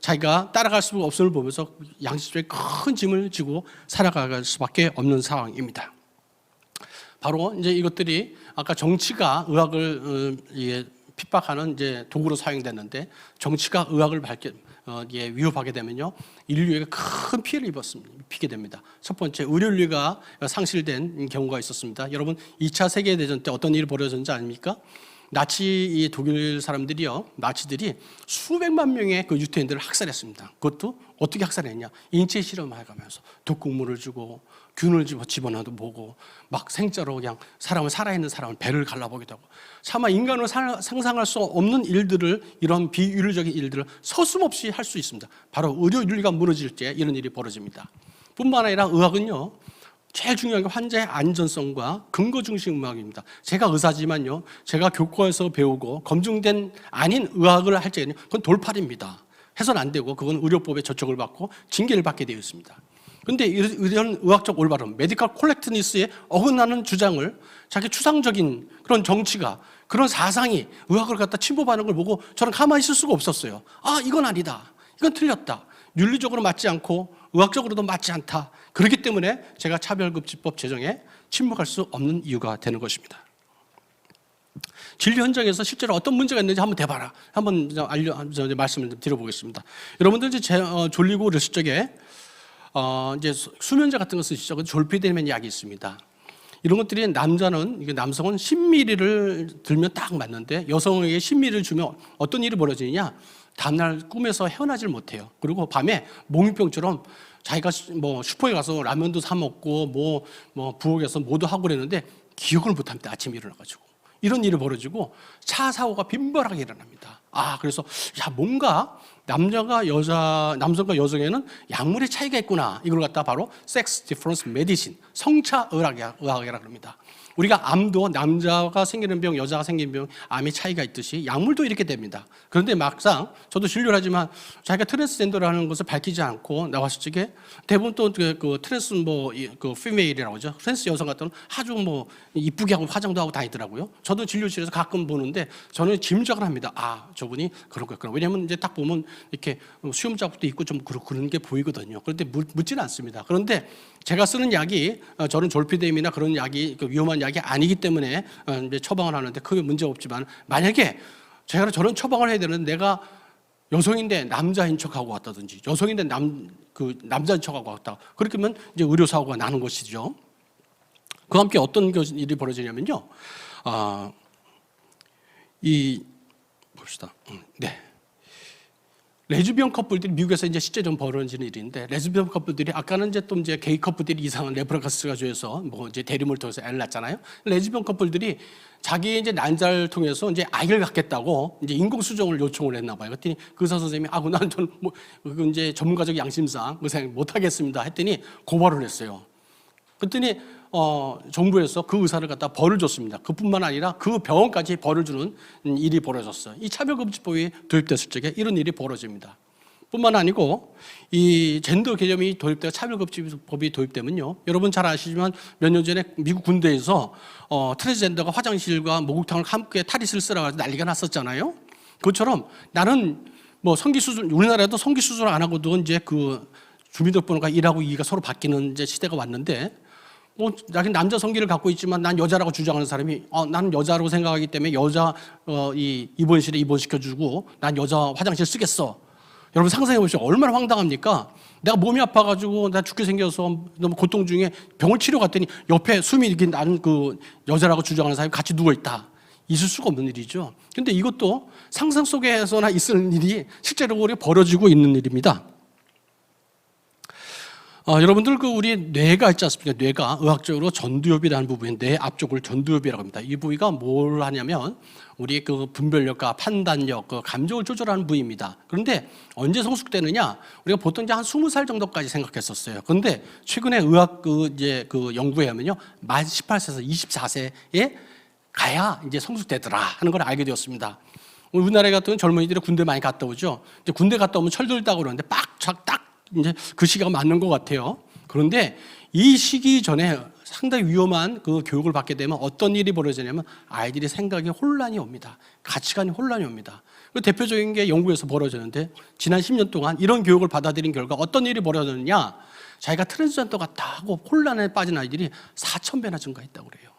자기가 따라갈 수 없음을 보면서 양심적인 큰 짐을 지고 살아갈 수밖에 없는 상황입니다. 바로 이제 이것들이 아까 정치가 의학을 핍박하는 이제 도구로 사용됐는데 정치가 의학을 위협하게 되면요 인류에게 큰 피해를 입히게 됩니다. 첫 번째 의료인류가 상실된 경우가 있었습니다. 여러분 2차 세계대전 때 어떤 일이 벌어졌는지 아닙니까? 나치 독일 사람들이요 나치들이 수백만 명의 그 유태인들을 학살했습니다. 그것도 어떻게 학살했냐? 인체 실험을 해가면서 독극물을 주고 균을 집어넣어도 보고 막 생짜로 그냥 살아있는 사람을 배를 갈라보기도 하고 차마 인간으로 상상할 수 없는 일들을 이런 비윤리적인 일들을 서슴없이 할 수 있습니다. 바로 의료윤리가 무너질 때 이런 일이 벌어집니다. 뿐만 아니라 의학은요 제일 중요한 게 환자의 안전성과 근거 중심 의학입니다. 제가 의사지만요 제가 교과에서 배우고 검증된 아닌 의학을 할 때는 그건 돌팔입니다. 해서는 안 되고 그건 의료법에 저촉을 받고 징계를 받게 되어 있습니다. 그런데 이런 의학적 올바름, 메디컬 콜렉트니스에 어긋나는 주장을 자기 추상적인 그런 정치가 그런 사상이 의학을 갖다 침범하는 걸 보고 저는 가만히 있을 수가 없었어요. 아 이건 아니다. 이건 틀렸다. 윤리적으로 맞지 않고 의학적으로도 맞지 않다. 그렇기 때문에 제가 차별급지법 제정에 침묵할 수 없는 이유가 되는 것입니다. 진료 현장에서 실제로 어떤 문제가 있는지 한번 대봐라. 한번 말씀을 드려보겠습니다. 여러분들 이제 졸리고 그랬을 적에 이제 수면제 같은 거 쓰시죠. 졸피뎀이라는 약이 있습니다. 이런 것들이 남성은 10ml를 들면 딱 맞는데 여성에게 10ml를 주면 어떤 일이 벌어지느냐? 다음날 꿈에서 헤어나질 못해요. 그리고 밤에 몽유병처럼 자기가 뭐 슈퍼에 가서 라면도 사 먹고 뭐 부엌에서 뭐도 하고 그랬는데 기억을 못합니다. 아침에 일어나가지고. 이런 일이 벌어지고 차 사고가 빈번하게 일어납니다. 그래서 뭔가 남성과 여성에는 약물의 차이가 있구나. 이걸 갖다 바로 Sex Difference Medicine, 성차 의학이라 그럽니다. 우리가 암도 남자가 생기는 병, 여자가 생기는 병, 암의 차이가 있듯이 약물도 이렇게 됩니다. 그런데 막상 저도 진료를 하지만 자기가 트랜스젠더라는 것을 밝히지 않고 나왔을 적에 대부분 또 그 트랜스 피메일이라고 하죠. 트랜스 여성 같은 아주 이쁘게 하고 화장도 하고 다니더라고요. 저도 진료실에서 가끔 보는데 저는 짐작을 합니다. 저분이 그런 거였구나. 왜냐하면 이제 딱 보면 이렇게 수염 자국도 있고 좀 그런 게 보이거든요. 그런데 묻지는 않습니다. 그런데 제가 쓰는 약이 저는 졸피뎀이나 그런 약이 위험한 약이 아니기 때문에 이제 처방을 하는데 크게 문제 없지만 만약에 제가 저런 처방을 해야 되는데 내가 여성인데 남자인 척하고 왔다든지 여성인데 남자인 척하고 왔다. 그렇게 하면 이제 의료사고가 나는 것이죠. 그와 함께 어떤 일이 벌어지냐면요. 봅시다. 네. 레즈비언 커플들이 미국에서 이제 실제 좀 벌어지는 일인데 레즈비언 커플들이 아까는 이제 게이 커플들이 이상한 레브라카스가 주에서 이제 대림을 통해서 애를 낳잖아요. 레즈비언 커플들이 자기 이제 난자를 통해서 이제 아이를 갖겠다고 이제 인공 수정을 요청을 했나 봐요. 그랬더니 그 의사 선생님이 난 저는 이제 전문가적 양심상 의사는 못 하겠습니다. 했더니 고발을 했어요. 그랬더니 정부에서 그 의사를 갖다 벌을 줬습니다. 그뿐만 아니라 그 병원까지 벌을 주는 일이 벌어졌어요. 이 차별금지법이 도입됐을 적에 이런 일이 벌어집니다. 뿐만 아니고 이 젠더 개념이 도입되고 차별금지법이 도입되면요. 여러분 잘 아시지만 몇 년 전에 미국 군대에서 트랜스젠더가 화장실과 목욕탕을 함께 탈의실 쓰라고 해서 난리가 났었잖아요. 그것처럼 나는 성기수술 우리나라에도 성기수술 안 하고도 이제 그 주민등록번호가 1하고 2가 서로 바뀌는 이제 시대가 왔는데 자기 남자 성기를 갖고 있지만 난 여자라고 주장하는 사람이 나는 여자라고 생각하기 때문에 여자 이 입원실에 입원시켜주고 난 여자 화장실 쓰겠어. 여러분 상상해 보시죠. 얼마나 황당합니까? 내가 몸이 아파가지고 나 죽게 생겨서 너무 고통 중에 병을 치료 갔더니 옆에 숨이 이렇게 나는 그 여자라고 주장하는 사람이 같이 누워있다. 있을 수가 없는 일이죠. 근데 이것도 상상 속에서나 있을 일이 실제로 우리 벌어지고 있는 일입니다. 여러분들 우리 뇌가 있지 않습니까? 뇌가 의학적으로 전두엽이라는 부분인데 뇌 앞쪽을 전두엽이라고 합니다. 이 부위가 뭘 하냐면 우리 그 분별력과 판단력, 감정을 조절하는 부위입니다. 그런데 언제 성숙되느냐? 우리가 보통 이제 한 20살 정도까지 생각했었어요. 그런데 최근에 의학 연구에 하면요, 만 18세에서 24세에 가야 이제 성숙되더라 하는 걸 알게 되었습니다. 우리나라에 같은 젊은이들이 군대 많이 갔다 오죠. 이제 군대 갔다 오면 철들다고 그러는데 딱 이제 그 시기가 맞는 것 같아요. 그런데 이 시기 전에 상당히 위험한 그 교육을 받게 되면 어떤 일이 벌어지냐면 아이들이 생각에 혼란이 옵니다. 가치관이 혼란이 옵니다. 그 대표적인 게 영국에서 벌어졌는데 지난 10년 동안 이런 교육을 받아들인 결과 어떤 일이 벌어졌느냐, 자기가 트랜스젠더 같다 하고 혼란에 빠진 아이들이 4,000배나 증가했다고 그래요.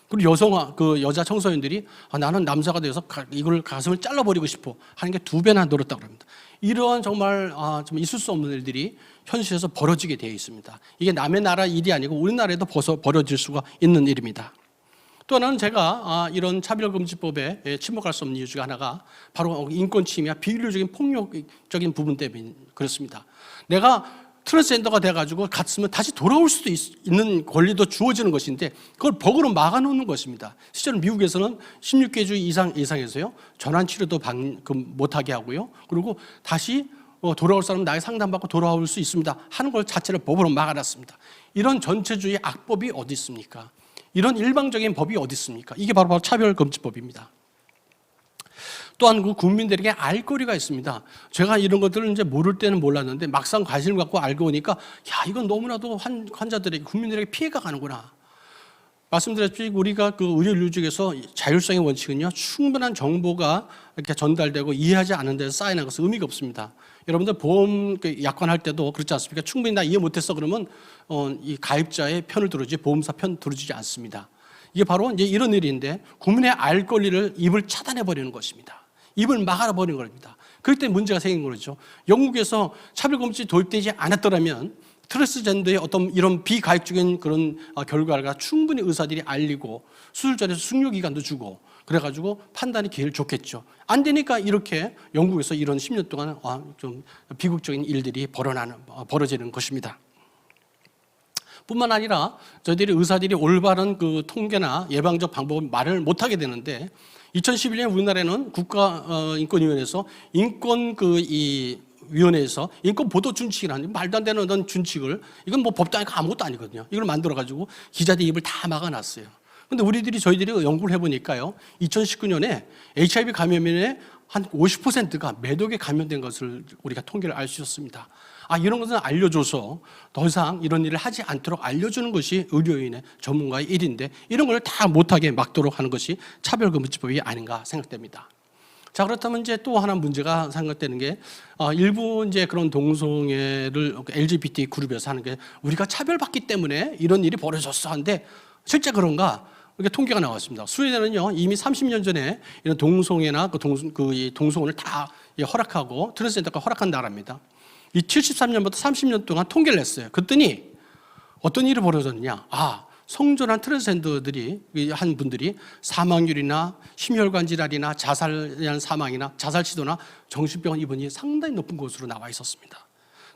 그리고 여자 청소년들이 나는 남자가 돼서 이걸 가슴을 잘라버리고 싶어 하는 게 2배나 늘었다고 합니다. 이러한 정말 좀 있을 수 없는 일들이 현실에서 벌어지게 되어 있습니다. 이게 남의 나라 일이 아니고 우리나라에도 벌어질 수가 있는 일입니다. 또 하나는 제가 이런 차별금지법에 침묵할 수 없는 이유 중 하나가 바로 인권 침해와 비인류적인 폭력적인 부분 때문에 그렇습니다. 내가 트랜스젠더가 돼가지고 갔으면 다시 돌아올 수도 있는 권리도 주어지는 것인데 그걸 법으로 막아놓는 것입니다. 실제로 미국에서는 16개주 이상에서요 전환 치료도 못하게 하고요. 그리고 다시 돌아올 사람은 나의 상담받고 돌아올 수 있습니다 하는 걸 자체를 법으로 막아놨습니다. 이런 전체주의 악법이 어디 있습니까? 이런 일방적인 법이 어디 있습니까? 이게 바로 차별금지법입니다. 또한 그 국민들에게 알 거리가 있습니다. 제가 이런 것들을 이제 모를 때는 몰랐는데 막상 관심을 갖고 알고 보니까 이건 너무나도 환자들에게, 국민들에게 피해가 가는구나. 말씀드렸듯이 우리가 그 의료인류 중에서 자율성의 원칙은요, 충분한 정보가 이렇게 전달되고 이해하지 않은 데서 쌓이는 것은 의미가 없습니다. 여러분들 보험 약관할 때도 그렇지 않습니까? 충분히 나 이해 못했어 그러면 이 가입자의 편을 들어주지 보험사 편 들어주지 않습니다. 이게 바로 이제 이런 일인데 국민의 알 권리를 입을 차단해 버리는 것입니다. 입을 막아버리는 겁니다. 그럴 때 문제가 생긴 거죠. 영국에서 차별금지 도입되지 않았더라면 트랜스젠더의 어떤 이런 비가입적인 그런 결과가 충분히 의사들이 알리고 수술 전에서 숙려기간도 주고 그래가지고 판단이 기회를 줬겠죠. 안 되니까 이렇게 영국에서 이런 10년 동안 좀 비극적인 일들이 벌어지는 것입니다. 뿐만 아니라 저희들이 의사들이 올바른 그 통계나 예방적 방법을 말을 못하게 되는데 2011년 우리나라에는 국가인권위원회에서 위원회에서 인권보도 준칙이라는 말도 안 되는 어떤 준칙을, 이건 뭐 법도 아니고 아무것도 아니거든요. 이걸 만들어가지고 기자들 입을 다 막아놨어요. 근데 저희들이 연구를 해보니까요, 2019년에 HIV 감염인의 한 50%가 매독에 감염된 것을 우리가 통계를 알 수 있었습니다. 이런 것은 알려줘서 더 이상 이런 일을 하지 않도록 알려주는 것이 의료인의 전문가의 일인데 이런 걸 다 못하게 막도록 하는 것이 차별금지법이 아닌가 생각됩니다. 자, 그렇다면 이제 또 하나 문제가 생각되는 게 일부 이제 그런 동성애를 LGBT 그룹에서 하는 게 우리가 차별받기 때문에 이런 일이 벌어졌어 하는데 실제 그런가? 이렇게 통계가 나왔습니다. 스웨덴은요 이미 30년 전에 이런 동성애나 동성혼을 다 허락하고 트랜스젠더가 허락한 나라입니다. 이 73년부터 30년 동안 통계를 냈어요. 그랬더니 어떤 일이 벌어졌느냐? 성전환 트랜스젠더들이 한 분들이 사망률이나 심혈관 질환이나 자살한 사망이나 자살 시도나 정신병 입원이 상당히 높은 것으로 나와 있었습니다.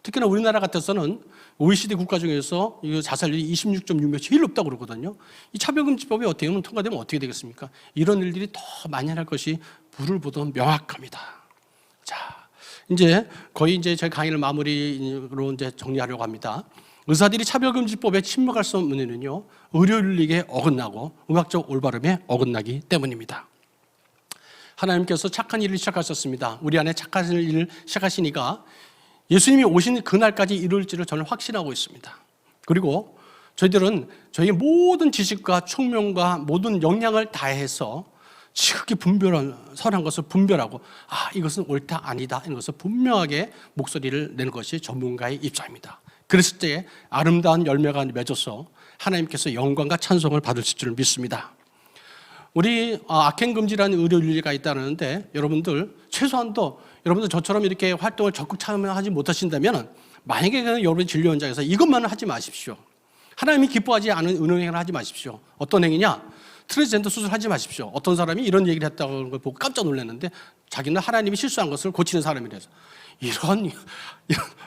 특히나 우리나라 같아서는 OECD 국가 중에서 자살률이 26.6몇 제일 높다고 그러거든요. 이 차별금지법이 어떻게 하면 통과되면 어떻게 되겠습니까? 이런 일들이 더 만연할 것이 불을 보듯 명확합니다. 자, 이제 거의 이제 제 강의를 마무리로 이제 정리하려고 합니다. 의사들이 차별금지법에 침묵할 수 없는 이유는요, 의료윤리에 어긋나고 의학적 올바름에 어긋나기 때문입니다. 하나님께서 착한 일을 시작하셨습니다. 우리 안에 착한 일을 시작하시니까 예수님이 오신 그날까지 이룰지를 저는 확신하고 있습니다. 그리고 저희들은 저희의 모든 지식과 총명과 모든 역량을 다해서 지극히 선한 것을 분별하고 이것은 옳다 아니다 이런 것을 분명하게 목소리를 내는 것이 전문가의 입장입니다. 그랬을 때 아름다운 열매가 맺어서 하나님께서 영광과 찬송을 받으실 줄 믿습니다. 우리 악행금지라는 의료윤리가 있다는데 여러분들 최소한도 여러분들 저처럼 이렇게 활동을 적극 참여하지 못하신다면 만약에 여러분 진료 현장에서 이것만은 하지 마십시오. 하나님이 기뻐하지 않은 은행을 하지 마십시오. 어떤 행위냐? 트랜스젠더 수술하지 마십시오. 어떤 사람이 이런 얘기를 했다고 걸 보고 깜짝 놀랐는데 자기는 하나님이 실수한 것을 고치는 사람이라서 이런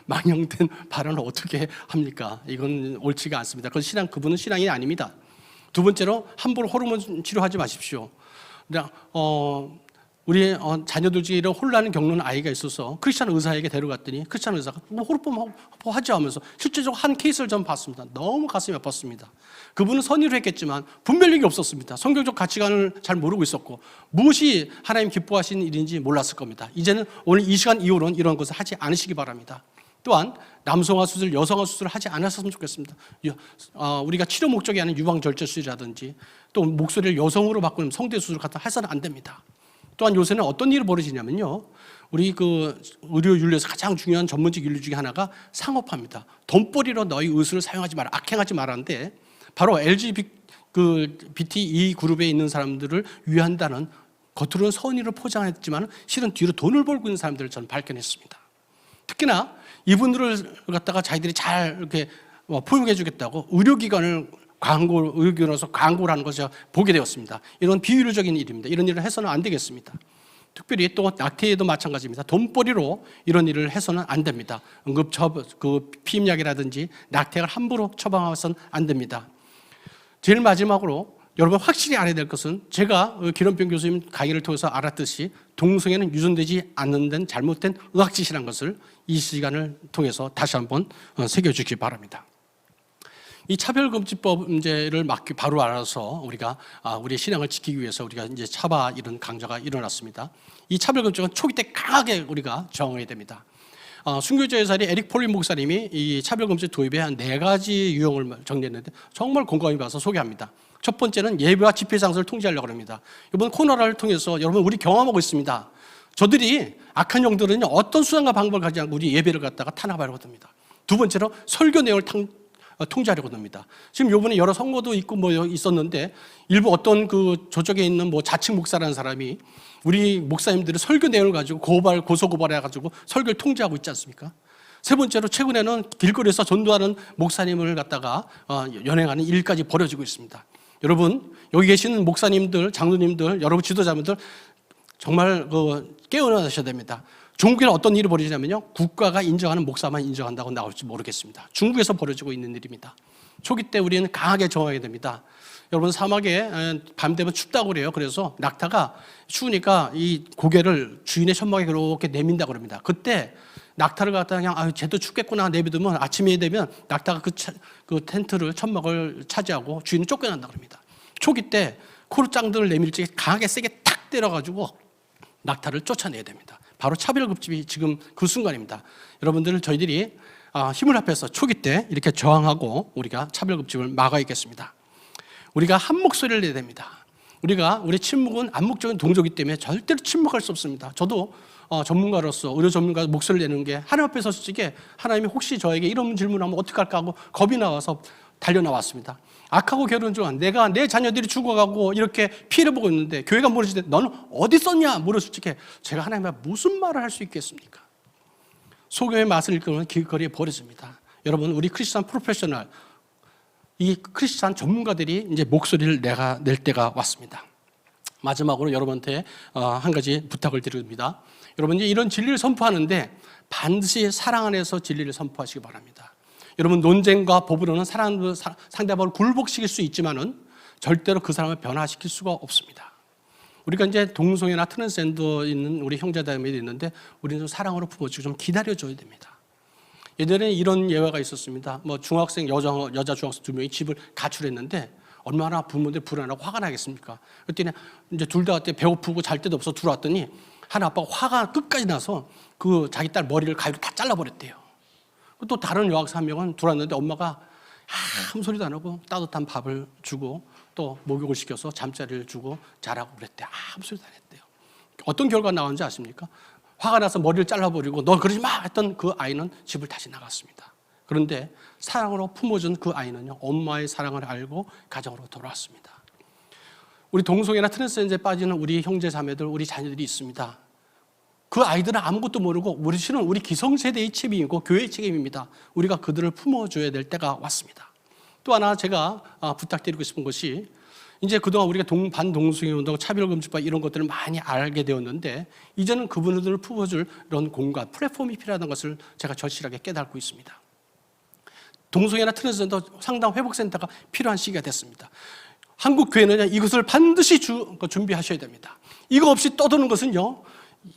망령된 발언을 어떻게 합니까? 이건 옳지가 않습니다. 그분은 신앙이 아닙니다. 두 번째로 함부로 호르몬 치료하지 마십시오. 우리 자녀들 중에 이런 혼란을 겪는 아이가 있어서 크리스찬 의사에게 데려갔더니 크리스찬 의사가 뭐 호르몬 하지 하면서 실제적으로 한 케이스를 전 봤습니다. 너무 가슴이 아팠습니다. 그분은 선의를 했겠지만 분별력이 없었습니다. 성경적 가치관을 잘 모르고 있었고 무엇이 하나님 기뻐하시는 일인지 몰랐을 겁니다. 이제는 오늘 이 시간 이후로는 이런 것을 하지 않으시기 바랍니다. 또한 남성화 수술, 여성화 수술을 하지 않았으면 좋겠습니다. 우리가 치료 목적이 아닌 유방절제술이라든지 또 목소리를 여성으로 바꾸는 성대 수술 같은 해서는 안 됩니다. 또한 요새는 어떤 일이 벌어지냐면요, 우리 그 의료 윤리에서 가장 중요한 전문직 윤리 중에 하나가 상업화입니다. 돈벌이로 너희 의술을 사용하지 마라, 악행하지 말라는데 바로 LGBT 그룹에 있는 사람들을 위한다는 겉으로는 선의를 포장했지만 실은 뒤로 돈을 벌고 있는 사람들을 저는 발견했습니다. 특히나 이분들을 갖다가 자기들이 잘 이렇게 포용해 주겠다고 의료기관에서 광고를 하는 것을 보게 되었습니다. 이런 비윤리적인 일입니다. 이런 일을 해서는 안 되겠습니다. 특별히 또 낙태에도 마찬가지입니다. 돈벌이로 이런 일을 해서는 안 됩니다. 피임약이라든지 낙태를 함부로 처방해서는 안 됩니다. 제일 마지막으로 여러분 확실히 알아야 될 것은 제가 기론병 교수님 강의를 통해서 알았듯이 동성애는 유전되지 않는 데는 잘못된 의학짓이라는 것을 이 시간을 통해서 다시 한번 새겨주시기 바랍니다. 이 차별금지법 문제를 바로 알아서 우리가 우리의 신앙을 지키기 위해서 우리가 이제 차바 이런 강좌가 일어났습니다. 이 차별금지법은 초기 때 강하게 우리가 저항해야 됩니다. 순교자의 사리 에릭 폴린 목사님이 이 차별금지 도입에 한 4가지 유형을 정리했는데 정말 곰곰이 봐서 소개합니다. 첫 번째는 예배와 집회 장소를 통제하려고 합니다. 이번 코로나를 통해서 여러분 우리 경험하고 있습니다. 저들이 악한 영들은 어떤 수단과 방법을 가지지 않고 우리 예배를 갖다가 탄압하려고 합니다. 두 번째로 설교 내용을 통제하려고 합니다. 지금 요번에 여러 선거도 있고 있었는데 일부 어떤 그 저쪽에 있는 자칭 목사라는 사람이 우리 목사님들의 설교 내용을 가지고 고소 고발해가지고 설교를 통제하고 있지 않습니까? 세 번째로 최근에는 길거리에서 전도하는 목사님을 갖다가 연행하는 일까지 벌어지고 있습니다. 여러분 여기 계시는 목사님들, 장로님들, 여러분 지도자분들 정말 깨어나셔야 됩니다. 중국에는 어떤 일이 벌어지냐면요, 국가가 인정하는 목사만 인정한다고 나올지 모르겠습니다. 중국에서 벌어지고 있는 일입니다. 초기 때 우리는 강하게 저항해야 됩니다. 여러분 사막에 밤 되면 춥다고 그래요. 그래서 낙타가 추우니까 이 고개를 주인의 천막에 그렇게 내민다고 그럽니다. 그때 낙타를 갖다가 그냥 쟤도 춥겠구나 내비두면 아침이 되면 낙타가 그 텐트를 천막을 차지하고 주인은 쫓겨난다고 합니다. 초기 때 코르짱들을 내밀 때 강하게 세게 탁 때려가지고 낙타를 쫓아내야 됩니다. 바로 차별급집이 지금 그 순간입니다. 여러분들 저희들이 힘을 합해서 초기 때 이렇게 저항하고 우리가 차별급집을 막아야겠습니다. 우리가 한 목소리를 내야 됩니다. 우리 침묵은 암묵적인 동조이기 때문에 절대로 침묵할 수 없습니다. 저도 전문가로서 의료 전문가 목소리를 내는 게 하나님 앞에 섰을 때 하나님이 혹시 저에게 이런 질문하면 어떡할까 하고 겁이 나와서 달려나왔습니다. 악하고 결혼 중 내가 내 자녀들이 죽어가고 이렇게 피해를 보고 있는데 교회가 물으실 때 너는 어디 있었냐 물었을 때 제가 하나님 앞에 무슨 말을 할 수 있겠습니까? 소경의 맛을 읽으면 길거리에 버려집니다. 여러분 우리 크리스찬 프로페셔널 이 크리스찬 전문가들이 이제 목소리를 낼 때가 왔습니다. 마지막으로 여러분한테 한 가지 부탁을 드립니다. 여러분 이제 이런 진리를 선포하는데 반드시 사랑 안에서 진리를 선포하시기 바랍니다. 여러분 논쟁과 법으로는 상대방을 굴복시킬 수 있지만은 절대로 그 사람을 변화시킬 수가 없습니다. 우리가 이제 동성애나 트랜스젠더 있는 우리 형제자매들이 있는데 우리는 좀 사랑으로 품어주고 좀 기다려줘야 됩니다. 예전에 이런 예화가 있었습니다. 중학생 여자 중학생 2명이 집을 가출했는데 얼마나 부모들 불안하고 화가 나겠습니까? 그랬더니 이제 둘 다 배고프고 잘 데도 없어 들어왔더니 한 아빠가 화가 끝까지 나서 그 자기 딸 머리를 가위로 다 잘라버렸대요. 또 다른 여학생 한 명은 들어왔는데 엄마가 아무 소리도 안 하고 따뜻한 밥을 주고 또 목욕을 시켜서 잠자리를 주고 자라고 그랬대요. 아무 소리도 안 했대요. 어떤 결과가 나왔는지 아십니까? 화가 나서 머리를 잘라버리고 너 그러지 마 했던 그 아이는 집을 다시 나갔습니다. 그런데 사랑으로 품어준 그 아이는요, 엄마의 사랑을 알고 가정으로 돌아왔습니다. 우리 동성애나 트랜스젠더에 빠지는 우리 형제 자매들, 우리 자녀들이 있습니다. 그 아이들은 아무것도 모르고 우리 기성세대의 책임이고 교회의 책임입니다. 우리가 그들을 품어줘야 될 때가 왔습니다. 또 하나 제가 부탁드리고 싶은 것이 이제 그동안 우리가 반동성애 운동, 차별금지법 이런 것들을 많이 알게 되었는데 이제는 그분들을 품어줄 이런 공간, 플랫폼이 필요하다는 것을 제가 절실하게 깨닫고 있습니다. 동성애나 트랜스젠더 상담 회복센터가 필요한 시기가 됐습니다. 한국 교회는 이것을 반드시 준비하셔야 됩니다. 이거 없이 떠드는 것은요,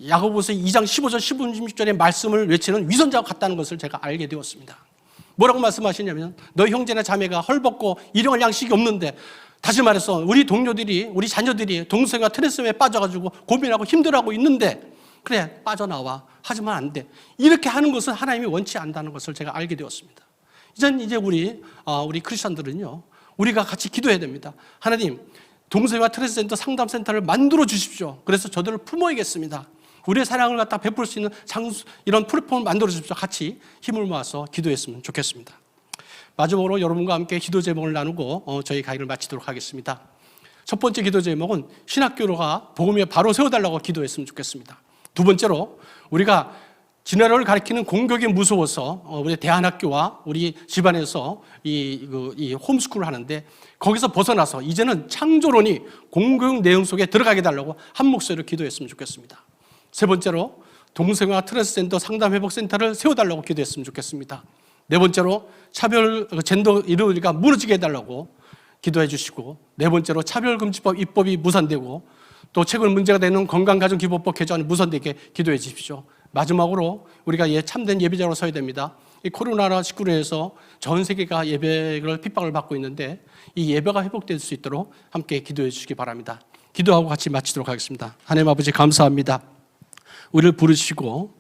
야고보서 2장 15절 16절의 말씀을 외치는 위선자와 같다는 것을 제가 알게 되었습니다. 뭐라고 말씀하시냐면, 너희 형제나 자매가 헐벗고 일용할 양식이 없는데, 다시 말해서 우리 동료들이, 우리 자녀들이 동성애와 트랜스에 빠져가지고 고민하고 힘들어하고 있는데, 그래 빠져나와, 하지만 안 돼, 이렇게 하는 것은 하나님이 원치 않다는 것을 제가 알게 되었습니다. 이제 우리 크리스천들은요, 우리가 같이 기도해야 됩니다. 하나님, 동성애와 트랜스젠더 상담센터를 만들어 주십시오. 그래서 저들을 품어야겠습니다. 우리의 사랑을 갖다 베풀 수 있는 이런 플랫폼을 만들어 주십시오. 같이 힘을 모아서 기도했으면 좋겠습니다. 마지막으로 여러분과 함께 기도 제목을 나누고 저희 강의를 마치도록 하겠습니다. 첫 번째 기도 제목은 신학교가 복음에 바로 세워달라고 기도했으면 좋겠습니다. 두 번째로, 우리가 진화를 가리키는 공격이 무서워서 우리 대안학교와 우리 집안에서 이 홈스쿨을 하는데, 거기서 벗어나서 이제는 창조론이 공격 내용 속에 들어가게 달라고 한 목소리로 기도했으면 좋겠습니다. 세 번째로, 동성애와 트랜스젠더 상담회복센터를 세워달라고 기도했으면 좋겠습니다. 네 번째로, 차별 젠더 이르리가 무너지게 해달라고 기도해 주시고, 네 번째로, 차별금지법 입법이 무산되고, 또 최근 문제가 되는 건강가정기본법 개정안이 무산되게 기도해 주십시오. 마지막으로, 우리가 참된 예배자로 서야 됩니다. 이 코로나19로 해서 전 세계가 예배를 핍박을 받고 있는데, 이 예배가 회복될 수 있도록 함께 기도해 주시기 바랍니다. 기도하고 같이 마치도록 하겠습니다. 하나님 아버지, 감사합니다. 우리를 부르시고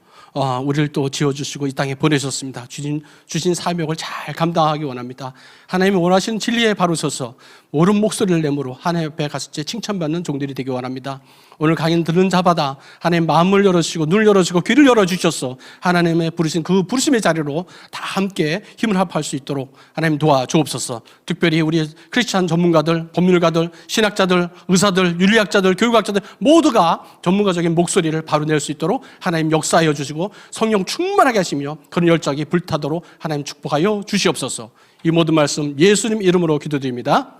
우리를 또 지어주시고 이 땅에 보내셨습니다. 주신 사명을 잘 감당하기 원합니다. 하나님이 원하시는 진리에 바로 서서 옳은 목소리를 내므로 하나님 앞에 갔을 때 칭찬받는 종들이 되기 원합니다. 오늘 강연 듣는 자마다 하나님 마음을 열어주시고 눈을 열어주시고 귀를 열어주셔서 하나님의 부르신 그 부르심의 자리로 다 함께 힘을 합할 수 있도록 하나님 도와주옵소서. 특별히 우리 크리스찬 전문가들, 법률가들, 신학자들, 의사들, 윤리학자들, 교육학자들 모두가 전문가적인 목소리를 바로 낼 수 있도록 하나님 역사하여 주시고 성령 충만하게 하시며 그런 열정이 불타도록 하나님 축복하여 주시옵소서. 이 모든 말씀 예수님 이름으로 기도드립니다.